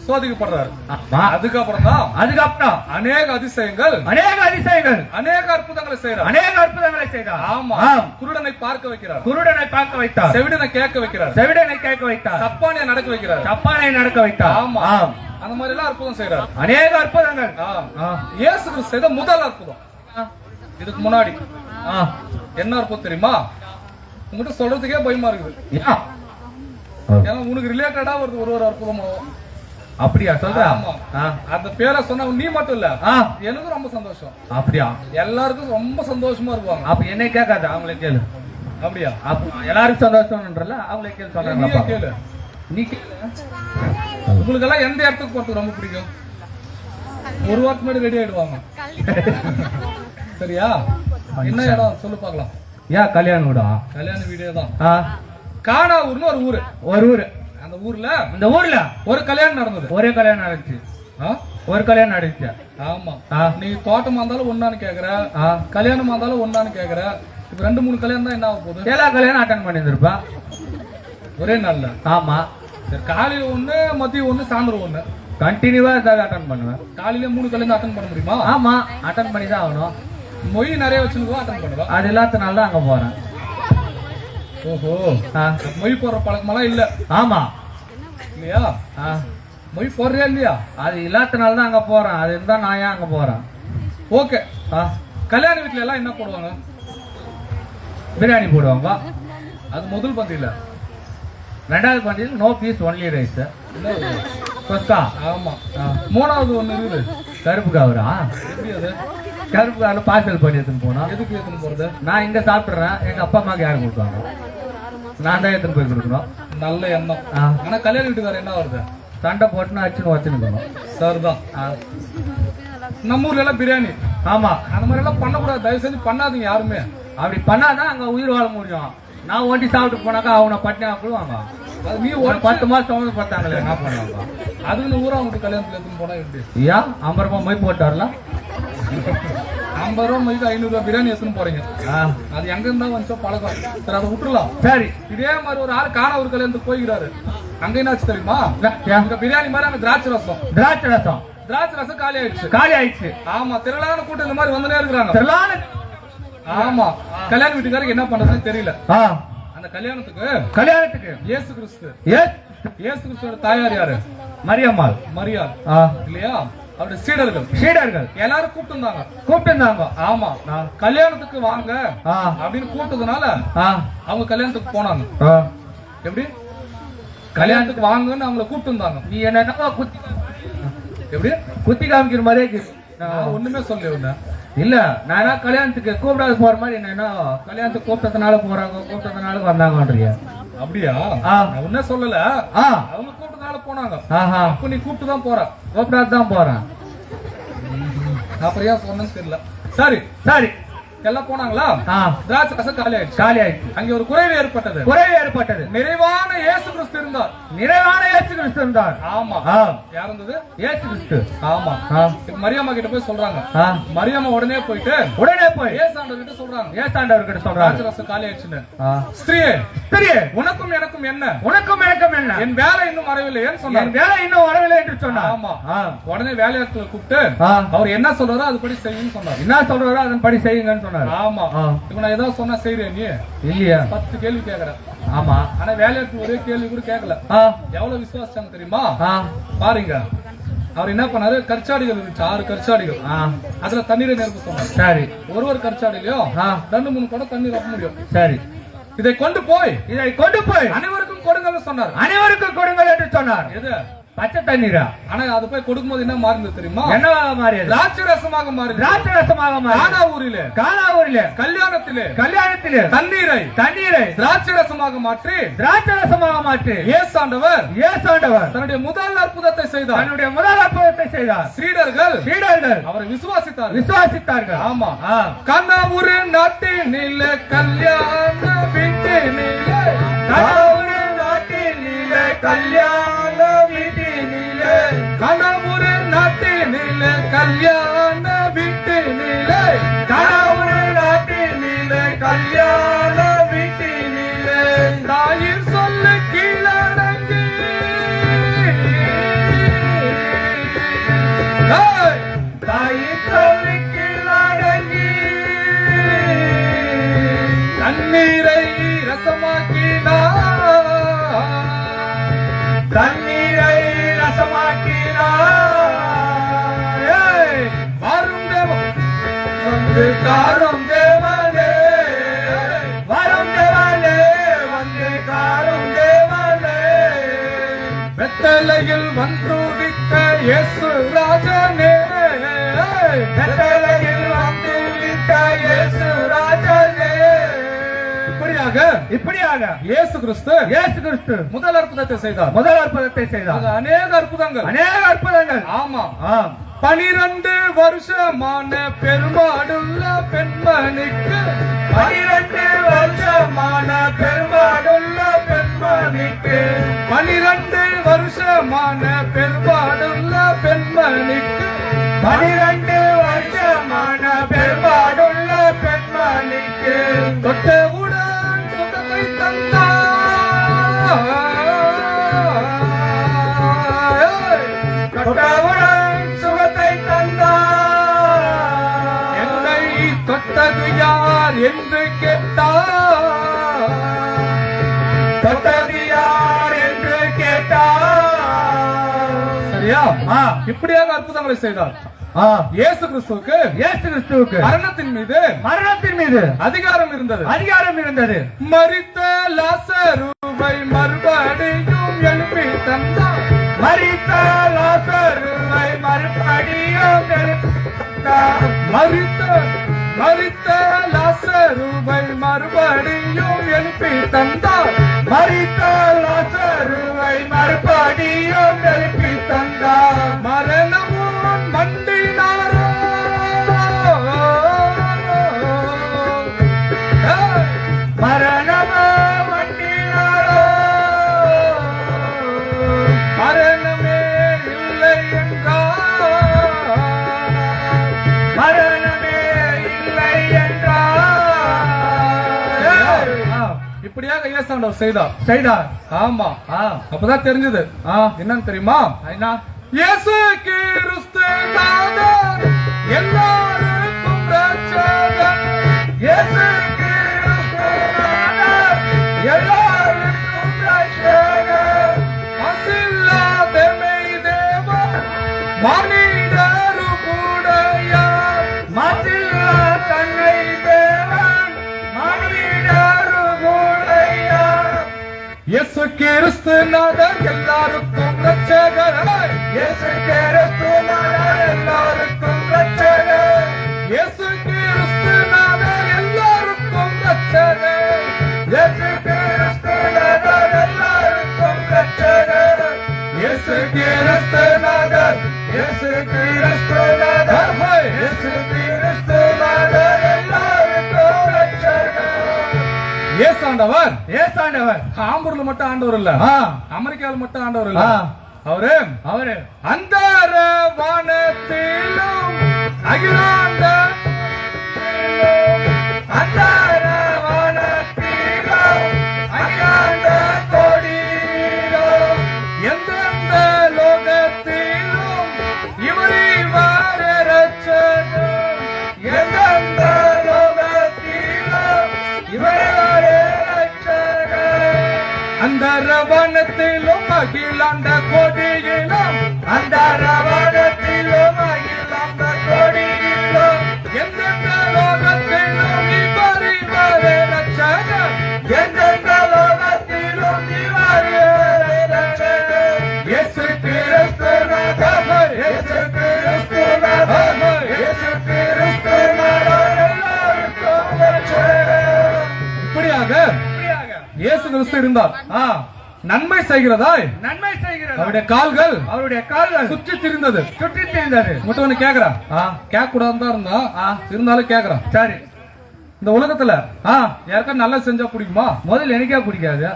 சோதிக்கப்படுறாரு. ஆமா. அதுக்கப்புறம் தான் அதுக்கப்புறம் அநேக அதிசயங்கள், அநேக அதிசயங்கள், அநேக அற்புதங்களை செய்யறார். அநேக அற்புதங்களை செய்தார். ஆமா, ஆம். குருடனை பார்க்க வைக்கிறார், குருடனை பார்க்க வைத்தார், செவிடனை கேட்க வைக்கிறார், செவிடனை கேட்க வைத்தார், சப்பானியை நடக்க வைக்கிறார். சப்பானை நடக்க வைத்தார். ஆமா, ஆம். அந்த மாதிரி எல்லாம் அற்புதம் செய்யறார். அநேக அற்புதங்கள். ஆம். ஆ, இயேசு கிறிஸ்து செய்த முதல் அற்புதம். இதுக்கு முன்னாடி ஆ, என்ன அற்புதம் தெரியுமா? உங்ககிட்ட சொல்றதுக்கே பயமா இருக்குது. யா. ஏன்னா உனக்கு ரிலேட்டடா ஒரு அற்புதம் வரும். அப்படியா சொல்றா? ஆமா. ஆ, அந்த பேரை சொன்ன நீ மட்டும் இல்ல, ஆ, எனக்கும் ரொம்ப சந்தோஷம். அப்படியா? எல்லாருக்கும் ரொம்ப சந்தோஷமா இருப்பாங்க. அப்ப என்னை கேட்காத, அவங்களே கேளு. அப்படியா? அப்ப எல்லாருக்கும் சந்தோஷம்ன்றல அவங்களே கேளு நீயே சொல்றாங்க. கேளு. நீ கேளு. உங்களுக்கு எல்லாம் எந்த இடத்துக்கு போறதுக்கு ரொம்ப பிடிக்கும்? ஒரு வாரத்துக்கு முன்னாடி ரெடி ஆயிடுவாங்க. சரியா? என்ன இடம் சொல்லு பார்க்கலாம். ஏன் கல்யாணம் விடா? கல்யாண வீடே தான். ஆ, கானா ஊர்னு ஒரு ஊரு. ஒரு ஊரு. அந்த ஊர்ல இந்த ஊர்ல ஒரு கல்யாணம் நடந்தது. ஒரே கல்யாணம் நடந்துச்சு. ஆ? ஒரு கல்யாணம் நடந்துச்சு. ஆமா. ஆ, நீ தோட்டமா இருந்தாலும் ஒன்னான்னு கேக்குற, ஆ, கல்யாணமா இருந்தாலும் ஒன்னான்னு கேக்குற. இப்ப 2-3 கல்யாணம் தான் என்ன ஆக போகுது? எல்லா கல்யாணம் அட்டன் பண்ணியிருந்திருப்பா ஒரே நாள்ல. ஆமா. சரி, காலையில ஒண்ணு, மதியம் ஒண்ணு, சாயந்தரம் ஒண்ணு. கண்டினியூவா ஏதாவது அட்டன் பண்ணுவேன். காலையில 3 கல்யாணம் அட்டன் பண்ண முடியுமா? ஆமா, அட்டன் பண்ணி தான் ஆகணும். மொய் நிறைய வச்சுருக்கோம், அட்டன் பண்ணுவா. அது இல்லாதனால தான் அங்க போறேன். ஓஹோ, ஆ, மொய் போடுற பழக்கமெல்லாம் இல்ல ஆமா. இல்லையா? ஆ, மொய் போடுறியா இல்லையா? அது இல்லாதனால தான் அங்க போறேன். அது இருந்தா நான் ஏன் அங்க போறேன்? ஓகே. ஆ, கல்யாண வீட்டுல எல்லாம் என்ன போடுவாங்க? பிரியாணி போடுவாங்க. அது முதல் பந்தியில. ரெண்டாவது பண்டிகை no peace only rice. Koska. ஆமா. ஆ, 3வது ஒண்ணு இருக்குது, கருப்பு கவுரா. எப்படி அது? கருப்பு காரில் பார்சல் பண்ணி எடுத்துன்னு போனோம். எதுக்கு எடுத்துன்னு போறது? நான் இங்க சாப்பிட்றேன், எங்க அப்பா அம்மாவுக்கு யாரும் கொடுப்பாங்க? நான் தான் எடுத்துன்னு போய் கொடுக்கணும். நல்ல எண்ணம். ஆ. ஆனா கல்யாண வீட்டுக்காரர் என்ன வருது? சண்டை போட்டுன்னு அச்சுன்னு வச்சுன்னு. சார் தான். நம்ம ஊர்ல எல்லாம் பிரியாணி. ஆமா, அந்த மாதிரி எல்லாம் பண்ணக்கூடாது, தயவு செஞ்சு பண்ணாதீங்க யாருமே. அப்படி பண்ணாதான் அங்க உயிர் வாழ முடியும். நான் ஒண்டி சாப்பிட்டு போனாக்கா அவனை பட்டினா கொடுவாங்க. அது நீ ஒரு 10 மாசம் சமந்து பார்த்தாங்களே, என்ன பண்ணுவாங்க? அதுன்னு ஊரா அவங்க கல்யாணத்துல எடுத்துன்னு போனா எப்படி? ஐயா 50 ரூபாய் மொய் போட்டு வரலாம். 50 ரூபா மதிக்கு 500 ரூபாய் பிரியாணி எடுத்துன்னு போறீங்க. அது எங்க இருந்தா வந்துச்சோ பழக்கம். சரி, அதை விட்டுலாம். சரி, இதே மாதிரி ஒரு ஆள் காண ஒரு கல்யாணத்துக்கு போய்கிறாரு. அங்க என்னாச்சு தெரியுமா? இந்த பிரியாணி மாதிரி அங்க திராட்சை ரசம். திராட்சை ரசம். திராட்சை ரசம் காலி ஆயிடுச்சு. காலி ஆயிடுச்சு. ஆமா, திரளான கூட்டம் இந்த மாதிரி வந்துனே இருக்கிறாங்க. திரளான. ஆமா, கல்யாண வீட்டுக்காரருக்கு என்ன பண்றதுன்னு தெரியல. ஆ, அந்த கல்யாணத்துக்கு இயேசு கிறிஸ்து, எஸ் இயேசு கிறிஸ்துவோட தாயார் யாரு? மரியம்மாள். மரியாள். ஆ, இல்லையா? அவருடைய சீடர்கள் சீடர்கள் எல்லாரும் கூப்பிட்டுருந்தாங்க. கூப்பிட்டுருந்தாங்க. ஆமா, கல்யாணத்துக்கு வாங்க ஆ, அப்படின்னு கூப்பிட்டதுனால ஆ, அவங்க கல்யாணத்துக்கு போனாங்க. ஆ. எப்படி? கல்யாணத்துக்கு வாங்கன்னு அவங்கள கூப்பிட்டு இருந்தாங்க. நீ என்ன குத்தி எப்படி குத்தி காமிக்கிற மாதிரியே இருக்கு. நான் ஒண்ணுமே சொல்லல. இல்ல, நான் கல்யாணத்துக்கு கூப்பிடாது போற மாதிரி என்ன கல்யாணத்துக்கு கூப்பிட்டதுனால போறாங்க, கூப்பிட்டதுனால வந்தாங்கன்றீங்க. அப்படியா? ஆ. நான் ஒன்னும் சொல்லல. ஆ, அவங்க கூப்பிட்டதுனால போனாங்க. ஆஹா, அப்ப நீ கூப்பிட்டு தான் போற. கூப்பிடாது தான் போறேன். அப்புறம் ஏன் சொன்னேன்னு தெரியல. சரி சரி, எல்லாம் போனாங்களா? ஆ, திராட்சை ரசம் காலி ஆயிடுச்சு. காலி ஆயிடுச்சு. அங்க ஒரு குறைவு ஏற்பட்டது. குறைவு ஏற்பட்டது. நிறைவான இயேசு கிறிஸ்து இருந்தார். நிறைவான இயேசு கிறிஸ்து இருந்தார். ஆமா. ஆ, யார் இருந்தது? இயேசு கிறிஸ்து. ஆமா. ஆ, இப்ப மரியம்மா கிட்ட போய் சொல்றாங்க. ஆ, மரியம்மா உடனே போயிட்டு உடனே போய் ஏசாண்டவர் கிட்ட சொல்றாங்க, ஏசாண்டவர் கிட்ட சொல்றாரு, திராட்சை ரசம் காலி ஆயிடுச்சுன்னு. ஆ, ஸ்திரீயே, சரி, உனக்கும் எனக்கும் என்ன? உனக்கும் எனக்கும் என்ன? என் வேலை இன்னும் வரவில்லைன்னு என் சொன்னார். வேலை இன்னும் வரவில்லை என்று சொன்னார். ஆமா. ஆ, உடனே வேலையாட்களை கூப்பிட்டு ஆ, அவர் என்ன சொல்றாரோ அதுபடி செய்யுன்னு சொன்னார். என்ன சொல்றாரோ அதன் படி செய்யுங்கன்னு சொன்னார். ஆமா. ஆ, இப்ப நான் ஏதாவது சொன்னா செய்யறேன் நீ? இல்லையா? 10 கேள்வி கேக்குறேன். ஆமா. ஆனா வேலையாட்கள் ஒரே கேள்வி கூட கேட்கல. ஆ, எவ்வளவு விசுவாசிச்சாங்க தெரியுமா? ஆ, பாருங்க, அவர் என்ன பண்ணாரு, கற்சாடிகள் இருந்துச்சு, 6 கற்சாடிகள். ஆ, அதுல தண்ணீரை நிரப்ப சொன்னார். சரி, ஒரு கற்சாடிலையும் ஆ, 2-3 குடம் தண்ணீர் நிரப்ப முடியும். சரி, இதை கொண்டு போய் இதை கொண்டு போய் அனைவருக்கும் கொடுங்கன்னு சொன்னார். அனைவருக்கும் கொடுங்கள் என்று சொன்னார். எது? பச்சை தண்ணீரா? ஆனா அது போய் கொடுக்கும்போது என்ன மாறினது தெரியுமா? என்ன மாறியது? திராட்சை ரசமாக மாறியது. திராட்சை ரசமாக மாறியது. கானா ஊரிலே, கானாவூரிலே, கல்யாணத்திலே கல்யாணத்திலே தண்ணீரை தண்ணீரை திராட்சை ரசமாக மாற்றி திராட்சை ரசமாக மாற்றி ஏசாண்டவர் ஏசாண்டவர் தன்னுடைய முதல் அற்புதத்தை செய்தார். தன்னுடைய முதல் அற்புதத்தை செய்தார். சீடர்கள் சீடர்கள் அவரை விசுவாசித்தார்கள். விசுவாசித்தார்கள். ஆமா. ஆ, கண்ணாவூர் நாட்டினிலே கல்யாண வீட்டினிலே, கண்ணாவூர் நாட்டினிலே கல்யாண வீட்டினிலே, கண்ணாவூர் நாட்டினிலே கல்யாண வீட்டினிலே, கண்ணாவூர் நாட்டினிலே கல்யாண வீட்டினிலே, தாயிர் சொல்லு கீழடங்கி, ஏய், தாயின் சொல்லுக்கு அடங்கி, தண்ணீரை ரசமாக்கினார், தண்ணீரை ரசமாக்கினார். ஏய், வரும் தேவன் வந்து காரும் தேவனே, வரும் தேவனே, வந்து காரும் தேவனே, வெத்தலையில் வந்துதித்த இயேசு ராஜனே, வெத்தலையில் வந்து விட்ட இயேசு ராஜனே. இப்படியாக இயேசு கிறிஸ்து இயேசு கிறிஸ்து முதல் அற்புதத்தை செய்தார். முதல் அற்புதத்தை செய்தார். அது அநேக அற்புதங்கள். அநேக அற்புதங்கள். ஆமா. ஆம். 12 வருஷமான பெரும்பாடுள்ள பெண்மணிக்கு, 12 வருஷமான பெரும்பாடுள்ள பெண்மணிக்கு, 12 வருஷமான பெரும்பாடுள்ள பெண்மணிக்கு, 12 வருஷமான பெரும்பாடுள்ள பெண்மணிக்கு, தொட்டவுடன் சுகத்தை தந்தார். தொட்டவுடன் சுகத்தை தந்தார். என்னை தொட்டது யார் என்று கேட்டார். தொட்டது யார் என்று கேட்டார். சரியா? ஆ, இப்படியாக அற்புதங்களை செய்தார். ஆ, இயேசு கிறிஸ்துவுக்கு இயேசு கிறிஸ்துவுக்கு மரணத்தின் மீது மரணத்தின் மீது அதிகாரம் இருந்தது. அதிகாரம் இருந்தது. மரித்த லாசருவை மறுபடியும் எழுப்பி தந்தார். மரித்த லாசருவை மறுபடியும் எழுப்பினார். மரித்த மரித்த லாசருவை மறுபடியும் எழுப்பி தந்தார். மரித்த லாசருவை மறுபடியும் எழுப்பி தந்தார். மரணமும் மண்டினாரோ, மரணமோ மண்டினாரோ, மரணமே இல்லை என்றார். மரணமே இல்லை என்றார். இப்படியாக இயேசுவானவர் செய்தார். ஆமா. அப்பதான் தெரிஞ்சது என்னன்னு தெரியுமா? இயேசு கிறிஸ்து நாதர், எல்லாருக்கும் ரட்சகர். இயேசு கிறிஸ்து நாதர், எல்லாருக்கும் ரட்சகர். மாசில்லாத மெய் தேவன், மனிதருடையார். மாசில்லா தன்னை தேவன், மனிதருடையார். இயேசு கிறிஸ்து நாதர், எல்லாருக்கும் ரட்சகர். இயேசு கிறிஸ்து நாதர், எல்லாருக்கும் ரட்சகர். இயேசு கிறிஸ்து நாதர், எல்லாருக்கும் ரட்சகர். இயேசு கிறிஸ்து நாதர், எல்லாருக்கும் ரட்சகர். இயேசு கிறிஸ்து நாதர், இயேசு கிறிஸ்து நாதர், இயேசு கிறிஸ்து நாதர், எல்லாருக்கும் ரட்சகர். ஏசாண்டவர் ஆம்பூர்ல மட்டும் ஆண்டவர் இல்ல, அமெரிக்காவில் மட்டும் ஆண்டவர் இல்ல. அவரு அந்தர வானத்திலும் அகிலாண்ட அந்தர வானத்திலும் அகிலாண்ட கோடியிலும் எந்தெந்த லோகத்திலும் இவர் ரட்சகர். எந்தெந்த லோகத்திலும் இவர் ரட்சகர். அந்த ரவணத்திலும் அகிலாண்ட கோடியிலும், அந்த ரவணத்திலும் அகிலாண்ட கோடியிலும் எந்தெந்த லோகத்திலும் இவர் ரட்சகர். எந்தெந்த லோகத்திலும் இவர் ரட்சகர். இயேசு கிறிஸ்து நாதர், இயேசு கிறிஸ்து நாதர், இயேசு கிறிஸ்து நாதர், எல்லாருக்கும் ரட்சகர். இப்படியாக இயேசு கிறிஸ்து இருந்தார். நன்மை செய்கிறதாய் அவருடைய கால்கள் சுற்றி திரிந்தது. மட்டும் கேக்குறான், கேட்க கூடாது இருந்தா இருந்தாலும் கேக்குறான். சரி, இந்த உலகத்துல யாருக்கா நல்லா செஞ்சா பிடிக்குமா? முதல்ல எனக்கே பிடிக்காது,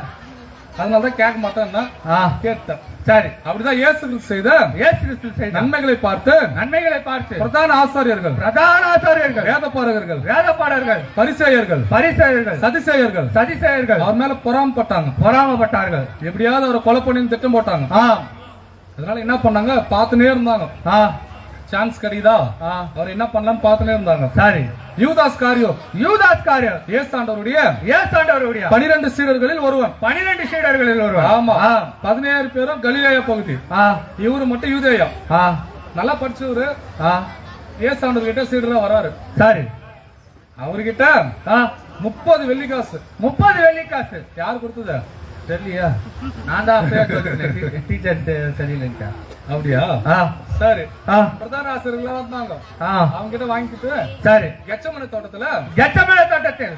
அதனாலதான் கேட்க மாட்டேன்னா கேட்டேன். சரி, அப்படிதான் இயேசு கிறிஸ்து செய்த நன்மைகளை பார்த்து பிரதான ஆசாரியர்கள், வேதபாரகர்கள், பரிசேயர்கள், சதிசேயர்கள் அவர் மேல பொறாமப்பட்டார்கள். எப்படியாவது அவரை கொலை பண்ணி திட்டம் போட்டாங்க. அதனால என்ன பண்ணாங்க, பார்த்துனே இருந்தாங்க. சான்ஸ் கிடைக்குதா, அவர் என்ன பண்ணலாம்னு பார்த்துனே இருந்தாங்க. சரி, யூதாஸ் காரியோத் இயேசுவானவருடைய 12 சீடர்களில் ஒருவன். ஆமா, 17 பேரும் கலிலேயா பகுதி, இவரு மட்டும் யூதேயா. நல்லா படிச்சவரு இயேசுவானவர் கிட்ட சீடரா வராரு. சரி, அவர்கிட்ட 30 வெள்ளிக்காசு யார் கொடுத்தது தெரியலையா? நான் தான் டீச்சர் தெரியலங்கா. அப்படியா? சரி, பிரதான ஆசிரியர்கள் வந்தாங்க, அவங்க கிட்ட வாங்கிட்டு. சரி, கெச்சமனை தோட்டத்தில்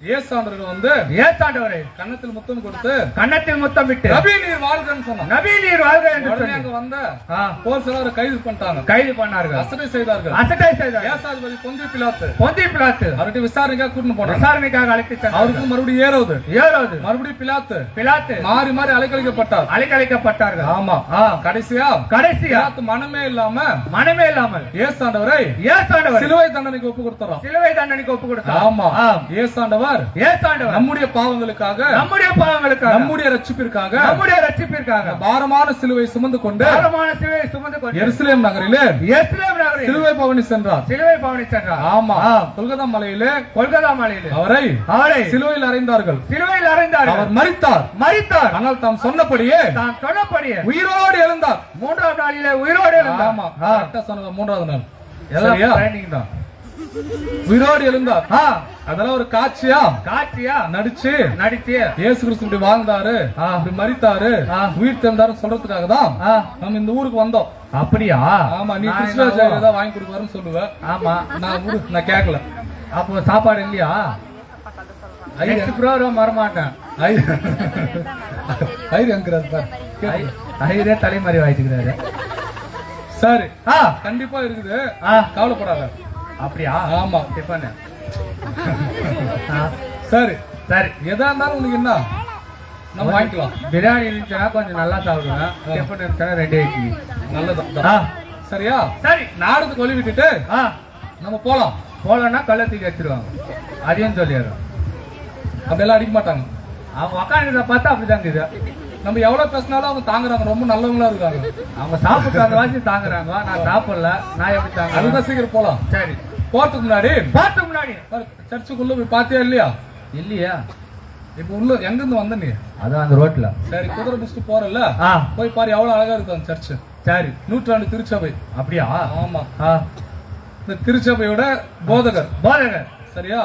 இயேசுவானவர் வந்து இயேசுவானவரை கன்னத்தில் முத்தம் கொடுத்து, கன்னத்தில் முத்தம் விட்டு நபி நீர் வாழ்கன்னு சொன்னாங்க. நபி நீர் வாழ்க என்று சொல்லி அங்க வந்த போர் சிலரை கைது பண்ணார்கள், அசட்டை செய்தார்கள். ஏசாதிபதி பொந்திய பிலாத்து அவர்கிட்ட விசாரணைக்காக கூட்டிட்டு போனார். விசாரணைக்காக அழைத்து அவருக்கு மறுபடியும் ஏரோது மறுபடியும் பிலாத்து மாறி மாறி அலைக்கழிக்கப்பட்டார்கள். ஆமா, கடைசியா மனமே இல்லாமல் இயேசுவானவரை சிலுவை தண்டனைக்கு ஒப்பு கொடுத்தார். ஆமா, இயேசுவானவர் நம்முடைய பாவங்களுக்காக, நம்முடைய ரட்சிப்பிற்காக பாரமான சிலுவை சுமந்து கொண்டு எருசலேம் நகரிலே சிலுவை பவனி சென்றார். ஆமா, கொல்கத்தா மலையிலே அவரை சிலுவையில் அறைந்தார்கள். அவர் மரித்தார். ஆனால் தாம் சொன்னபடியே உயிரோடு எழுந்தார். 3ஆம் நாளிலே உயிரோடு எழுந்தார். ஆமா, சொன்னது 3ஆவது நாள். ட்ரைனிங் தான். உயிரோடு எழுந்தார். அதெல்லாம் ஒரு காட்சியா நடிச்சு இயேசு கிறிஸ்து வாழ்ந்தாரு, மரித்தாரு, உயிர் தெழுந்தாரு சொல்றதுக்காக தான் நம்ம இந்த ஊருக்கு வந்தோம். அப்படியா? ஆமா, நீ கிறிஸ்துவ வாங்கி கொடுப்பாருன்னு சொல்லுவ. ஆமா, நான் கேட்கல. அப்போ சாப்பாடு இல்லையா? நெக்ஸ்ட் ப்ரோக்ராம் வரமாட்டேன். ஐயரே தலைமறை வாய்த்துக்கிறாரு. சரி, கண்டிப்பா இருக்குது, கவலைப்படாத. அப்படியா? ஆமா, டிஃபன். சரி சரி, எதா இருந்தாலும் உனக்கு என்ன நம்ம வாங்கிக்கலாம். பிரியாணி இருந்துச்சுன்னா கொஞ்சம் நல்லா சாப்பிடுவேன். டிஃபன் இருந்துச்சுன்னா 2 இட்லி. நல்லதான். சரியா? சரி, நாடத்துக்கு ஒளி விட்டுட்டு நம்ம போலாம். போலன்னா கள்ளத்துக்கு எடுத்துருவாங்க. அதையும் சொல்லிடுறோம். அப்படியெல்லாம் அடிக்க மாட்டாங்க. அவங்க உக்காந்துக்கிறத பார்த்தா அப்படிதான் இருக்குது. நம்ம எவ்வளவு பேசினாலும் அவங்க தாங்குறாங்க, ரொம்ப நல்லவங்களா இருக்காங்க. அவங்க சாப்பிட்டு அந்த வாசி தாங்குறாங்க. நான் சாப்பிடல, நான் எப்படி தாங்க? அதுதான் சீக்கிரம் போலாம். சரி, போறதுக்கு முன்னாடி சர்ச்சுக்குள்ள போய் பாத்தியா இல்லையா? இல்லையா? இப்ப உள்ள எங்க இருந்து வந்த நீ? அதான் அந்த ரோட்ல. சரி, குதிரை பிடிச்சிட்டு போறல, போய் பாரு எவ்வளவு அழகா இருக்கு அந்த சர்ச்சு. சரி, 100ஆண்டு திருச்சபை. அப்படியா? ஆமா. இந்த திருச்சபையோட போதகர் சரியா?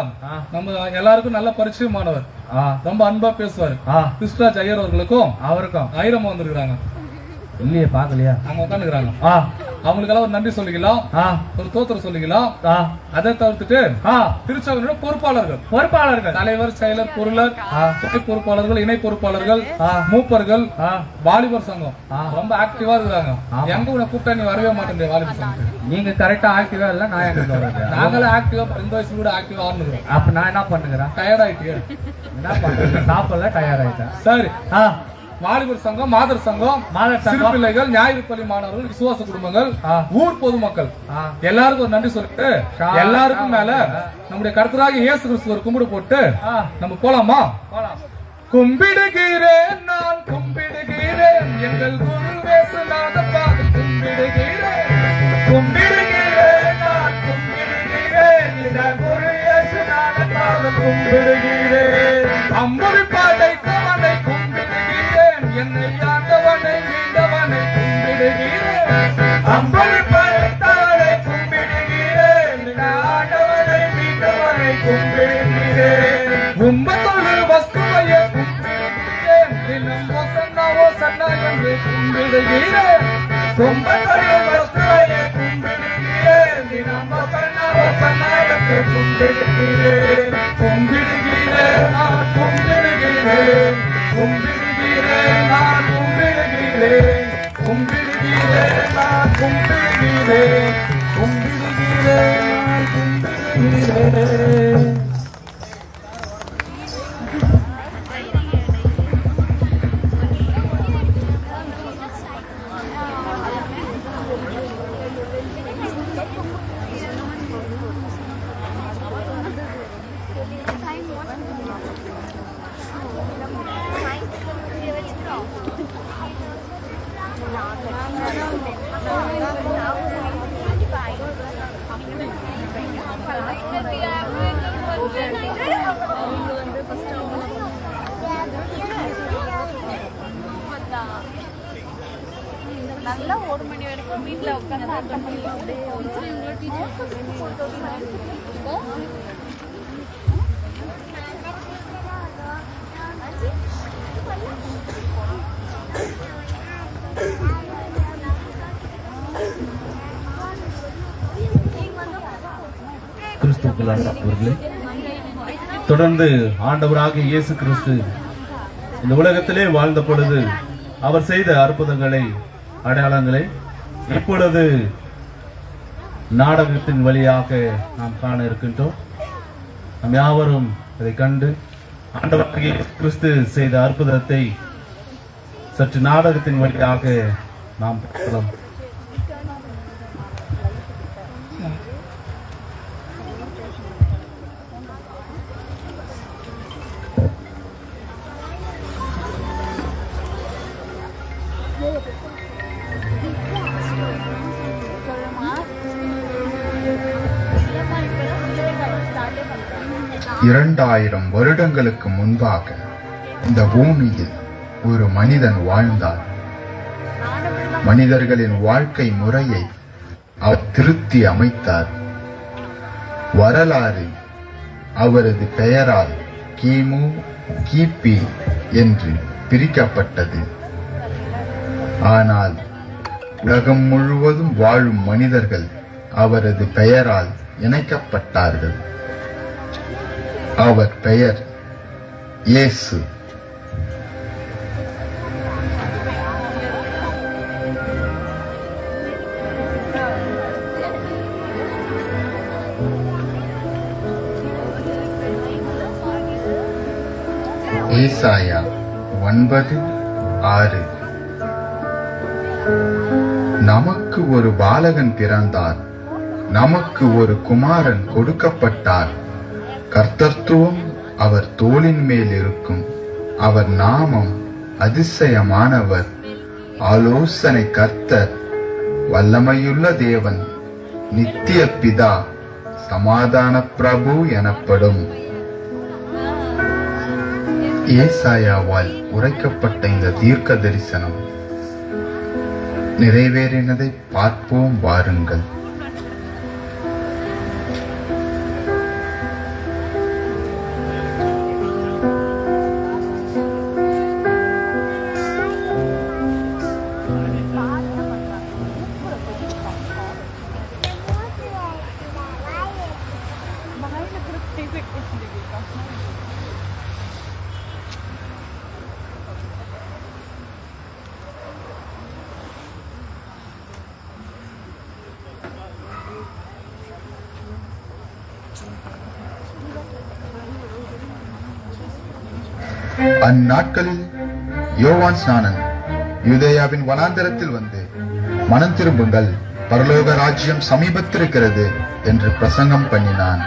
நம்ம எல்லாருக்கும் நல்ல பரிச்சயமானவர், ரொம்ப அன்பா பேசுவாரு. கிறிஸ்துராஜ் ஐயர் அவர்களுக்கும் அவருக்கும் ஐரமா வந்திருக்காங்க. இல்லையே, பாக்கலையா? அவங்க உட்காந்துக்கிறாங்க. அவங்களுக்கு எல்லாம் ஒரு நன்றி சொல்லிக்கலாம், ஒரு தோத்திரம் சொல்லிக்கலாம். அதை தவிர்த்துட்டு திருச்சபையோட பொறுப்பாளர்கள், தலைவர், செயலர், பொருளர், துணை பொறுப்பாளர்கள், இணை பொறுப்பாளர்கள், மூப்பர்கள், வாலிபர் சங்கம் ரொம்ப ஆக்டிவா இருக்கிறாங்க. எங்க உன்னை கூப்பிட்டா நீ வரவே மாட்டேன். வாலிபர் சங்கம் நீங்க கரெக்டா ஆக்டிவா இல்ல, நான் எங்க சொல்றது? நாங்களும் ஆக்டிவா, இந்த வயசு கூட ஆக்டிவா ஆரம்பிக்கிறோம். அப்ப நான் என்ன பண்ணுகிறேன்? டயர்ட் ஆயிட்டு என்ன பண்றேன்? சாப்பிடல, டயர்ட் ஆயிட்டேன். சரி, வாலிபர் சங்கம், மாதர் சங்கம், சிறு பிள்ளைகள், ஞாயிறு பள்ளி மாணவர்கள், விசுவாச குடும்பங்கள், ஊர் பொதுமக்கள் எல்லாருக்கும் ஒரு நன்றி சொல்லிட்டு, எல்லாருக்கும் மேல நம்முடைய கர்த்தராகிய இயேசு கிறிஸ்துவர் கும்பிடு போட்டு நம்ம போலாமா? கும்பிடுகிறேன், நான் கும்பிடுகிறேன், எங்கள் குரு இயேசுநாதப்பா கும்பிடுகிறேன், கும்பிடுகிறேன், நான் கும்பிடுகிறேன், எங்கள் குரு இயேசுநாதப்பா கும்பிடுகிறேன், அம்புவி படைத்தவனை கும்பிடுகிறேன், என்னை ஆண்டவனை மீண்டவனை கும்பிடுகிறேன், அம்புவி படைத்தவனை கும்பிடுகிறேன், ஆண்டவனை மீண்டவனை கும்பிடுகிறேன், உம்மத்தொழு வஸ்துவையை கும்பிடுகிறேன், தினம் ஓசன்னா ஓசன்னா என்று கும்பிடுகிறேன், உம்மத்தொழு வஸ்துவையை கும்பிடுகிறேன், தினம் ஓசன்னா ஓசன்னா என்று கும்பிடுகிறேன், கும்பிடுகிறேன், நான் கும்பிடுகிறேன், கும்பிடுகிறேன், நான் கும்பிடுகிறேன், கும்பிடுகிறேன், நான் கும்பிடுகிறேன், கும்பிடுகிறேன், நான் கும்பிடுகிறேன். நல்லா 1 மணி வரைக்கும் வீட்டில் உட்காந்து அட்டன் பண்ணிக்கலாம். கிறிஸ்துவுக்குள் அன்பானவர்களே, தொடர்ந்து ஆண்டவராகிய இயேசு கிறிஸ்து இந்த உலகத்திலே வாழ்ந்த பொழுது அவர் செய்த அற்புதங்களை, அடையாளங்களை இப்பொழுது நாடகத்தின் வழியாக நாம் காண இருக்கின்றோம். நாம் யாவரும் அதை கண்டு ஆண்டவராகிய இயேசு கிறிஸ்து செய்த அற்புதத்தை சற்று நாடகத்தின் வழியாக நாம் பார்க்கலாம். இரண்டாயிரம் வருடங்களுக்கு முன்பாக இந்த பூமியில் ஒரு மனிதன் வாழ்ந்தார். மனிதர்களின் வாழ்க்கை முறையை அவர் திருத்தி அமைத்தார். வரலாறு அவரது பெயரால் கிமு, கிபி என்று பிரிக்கப்பட்டது. ஆனால் உலகம் முழுவதும் வாழும் மனிதர்கள் அவரது பெயரால் இணைக்கப்பட்டார்கள். அவர் பெயர் இயேசு. ஏசாயா 9:6. நமக்கு ஒரு பாலகன் பிறந்தார், நமக்கு ஒரு குமாரன் கொடுக்கப்பட்டார். கர்த்தத்துவம் அவர் தோளின் மேல் இருக்கும். அவர் நாமம் அதிசயமானவர், ஆலோசனை கர்த்தர், வல்லமையுள்ள தேவன், நித்திய பிதா, சமாதான பிரபு எனப்படும். ஏசாயாவால் உரைக்கப்பட்ட இந்த தீர்க்க தரிசனம் நிறைவேறினதை பார்ப்போம் வாருங்கள். அந்நாட்களில் யோவான் ஸ்நானன் யூதேயாவின் வனாந்தரத்தில் வந்து, மனம் திரும்புங்கள், பரலோக ராஜ்யம் சமீபத்திருக்கிறது என்று பிரசங்கம் பண்ணினான்.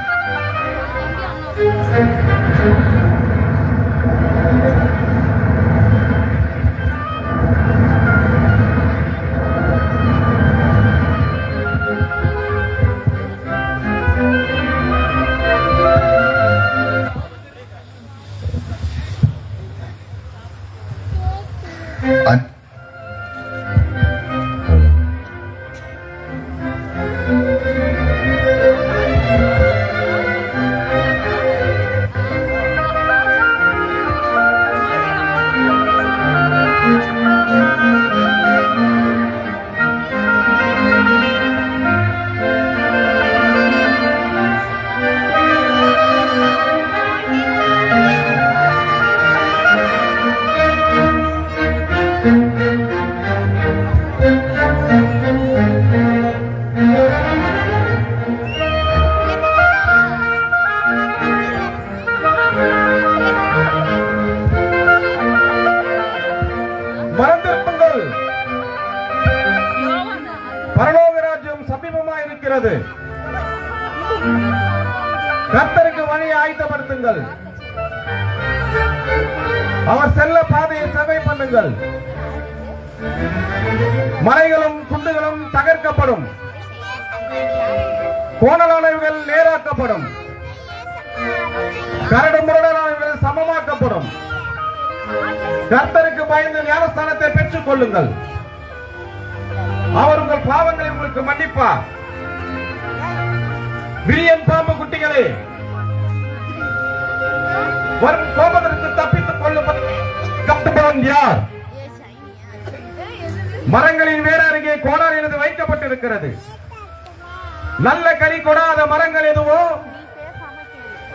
கர்த்தருக்கு வழியை ஆயத்தப்படுத்துங்கள், அவர் செல்ல பாதையை செவை பண்ணுங்கள். மலைகளும் குண்டுகளும் தகர்க்கப்படும், கோணலானவைகள் நேராக்கப்படும், கரடு முரடானவைகள் சமமாக்கப்படும். கர்த்தருக்கு பயந்து ஞானஸ்தானத்தை பெற்றுக் கொள்ளுங்கள், அவர் உங்கள் பாவங்களை உங்களுக்கு மன்னிப்பார். விரியன் பாம்பு குட்டிகளே, வரும் கோபத்திற்கு தப்பித்துக் கொள்ளும் யார்? மரங்களின் வேற அருகே கோடார் எனது வைக்கப்பட்டிருக்கிறது. நல்ல கனி கொடாத மரங்கள் எதுவோ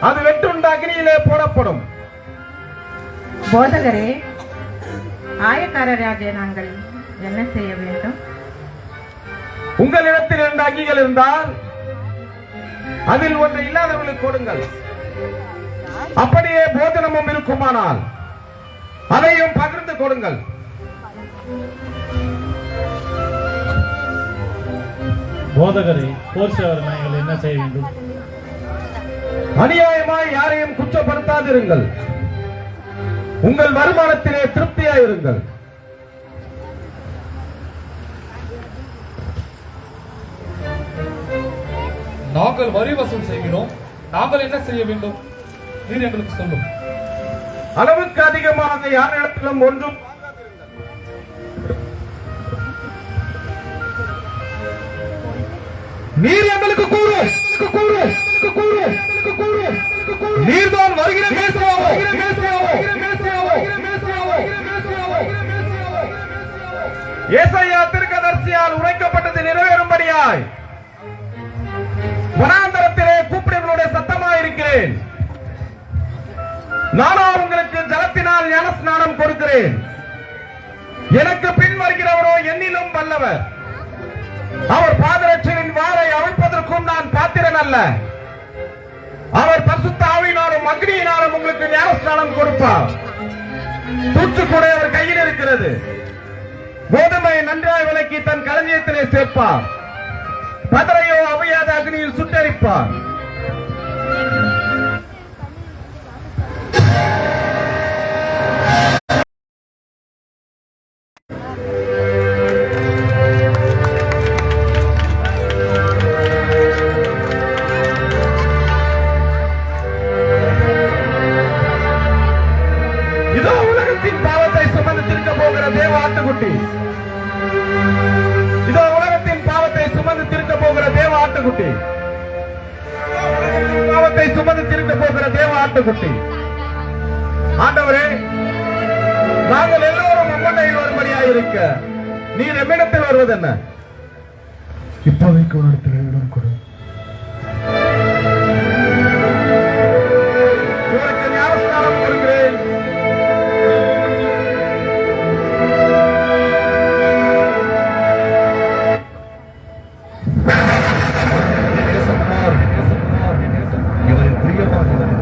அது வெட்டுண்ட அக்னியிலே போடப்படும். போதகரே, ஆயக்காரராகிய நாங்கள் என்ன செய்ய வேண்டும்? உங்களிடத்தில் 2 அங்கிகள் இருந்தால் அதில் ஒன்று இல்லாதவர்களுக்கு கொடுங்கள். அப்படியே போஜனமும் இருக்குமானால் அதையும் பகிர்ந்து கொடுங்கள். போதகரை, போர் சேவர் நாங்கள் என்ன செய்ய வேண்டும்? அநியாயமாய் யாரையும் குற்றப்படுத்தாதிருங்கள். உங்கள் வருமானத்திலே திருப்தியாயிருங்கள். நாங்கள் வரி வசூல் செய்கிறோம், நாங்கள் என்ன செய்ய வேண்டும்? நீர் எங்களுக்கு சொல்லும். அளவுக்கு அதிகமாக யாரிடத்திலும் ஒன்றும் நீர் எங்களுக்கு கூறு, நீர்தான் வருகிற மேசியாவோ. ஏசாயா தீர்க்கதரிசியால் உரைக்கப்பட்டது நிறைவேறும்படியாய் வனாந்தரத்திலே கூப்பிடுகளுடைய சத்தமாயிருக்கிறேன். நானோ உங்களுக்கு ஜலத்தினால் ஞான ஸ்நானம் கொடுக்கிறேன். எனக்கு பின் வருகிறவரோ என்னிலும் வல்லவர். அவர் பாதரட்சையின் வாரை அவிழ்ப்பதற்கும் நான் பாத்திரன் அல்ல. அவர் பரிசுத்த ஆவியினாலும் அக்னியினாலும் உங்களுக்கு ஞான ஸ்நானம் கொடுப்பார். தூற்றுக்கூடை அவர் கையில் இருக்கிறது. கோதுமை நன்றாய் விலக்கி தன் களஞ்சியத்திலே சேர்ப்பார். பதரையோ அவையாத அக்னியில் சுட்டரிப்பார். இதோ உலகத்தின் பாவத்தை சுமந்து தீர்க்க போகிற தேவ ஆட்டுக்குட்டி. இதோ உலகத்தின் பாவத்தை சுமந்து தீர்க்க போகிற தேவ ஆட்டுக்குட்டி. பாவத்தை சுமந்து தீர்க்க போகிற தேவ ஆட்டுக்குட்டி. ஆண்டவரே, நாங்கள் எல்லோரும் உம்மண்டையில் வரும்படியாக இருக்க நீர் எம்மிடத்தில் வருவது என்ன? இப்போதைக்கு ஒரு இடத்துல இடம் கொடு. உங்களுக்கு ஞானஸ்நானம் கொடுக்கிறேன். இவரின் பிரியமானவர்.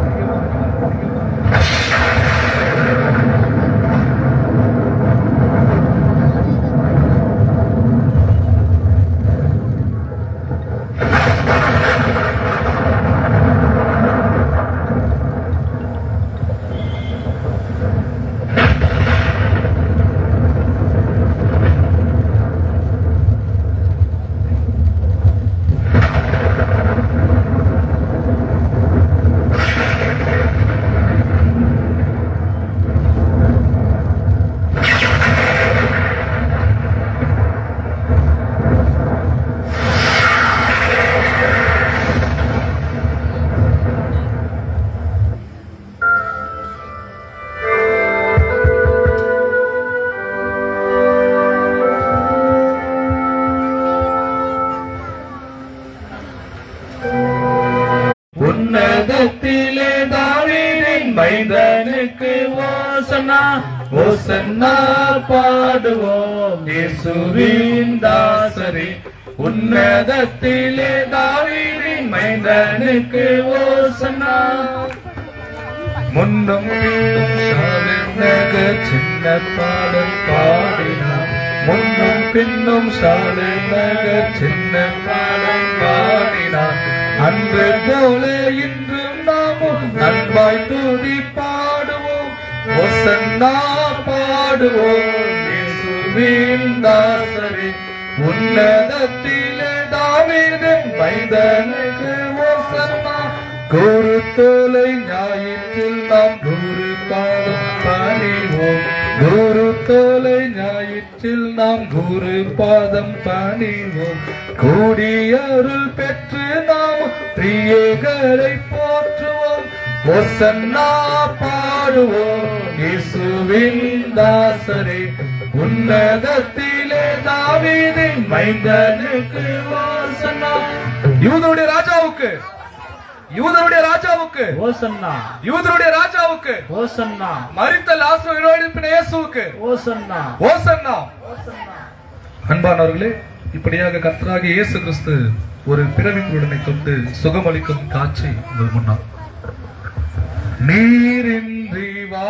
உன்னதத்திலே தாவீதின் மைந்தனுக்கு ஓசன்னா ஓசன்னா பாடுவோம் இயேசுவின் தாசரே. உன்னதத்திலே தாவீதின் மைந்தனுக்கு ஓசன்னா. முன்னும் பின்னும் சாலைநகர் சின்ன பாடல் பாடினான். முன்னும் பின்னும் சாலைநகர் சின்ன பாடல் பாடினான். அன்று போல இன்றும் நாமும் அன்பாய் துதி பாடுவோம். ஓசன்னா பாடுவோம் இயேசுவின் தாசரே. உன்னதத்திலே தாவீதின் மைந்தனுக்கு ஓசன்னா. குரு தோலை ஞாயிற்றில் நாம் குரு பாதம் பணிவோம். குரு தோலை ஞாயிற்றில் நாம் குரு பாதம் பணிவோம். கூடியருள் பெற்று நாம் பிரியேகரை போற்றுவோம். ஓசன்னா பாடுவோம் இயேசுவின் தாசரே. உன்னதத்திலே தாவீதின் மைந்தனுக்கு ஓசன்னா. யூதருடைய ராஜாவுக்கு, யூதருடைய ராஜாவுக்கு ஓசன்னா, யூதருடைய ராஜாவுக்கு ஓசன்னா, மரித்த லாசரு உயிரோடு இயேசுவுக்கு ஓசன்னா, ஓசன்னா. அன்பானவர்களே, இப்படியாக கர்த்தராகிய இயேசு கிறிஸ்து ஒரு பிறவி குருடனை கொண்டு சுகமளிக்கும் காட்சி உங்கள் முன்னால். நீரின்றி வா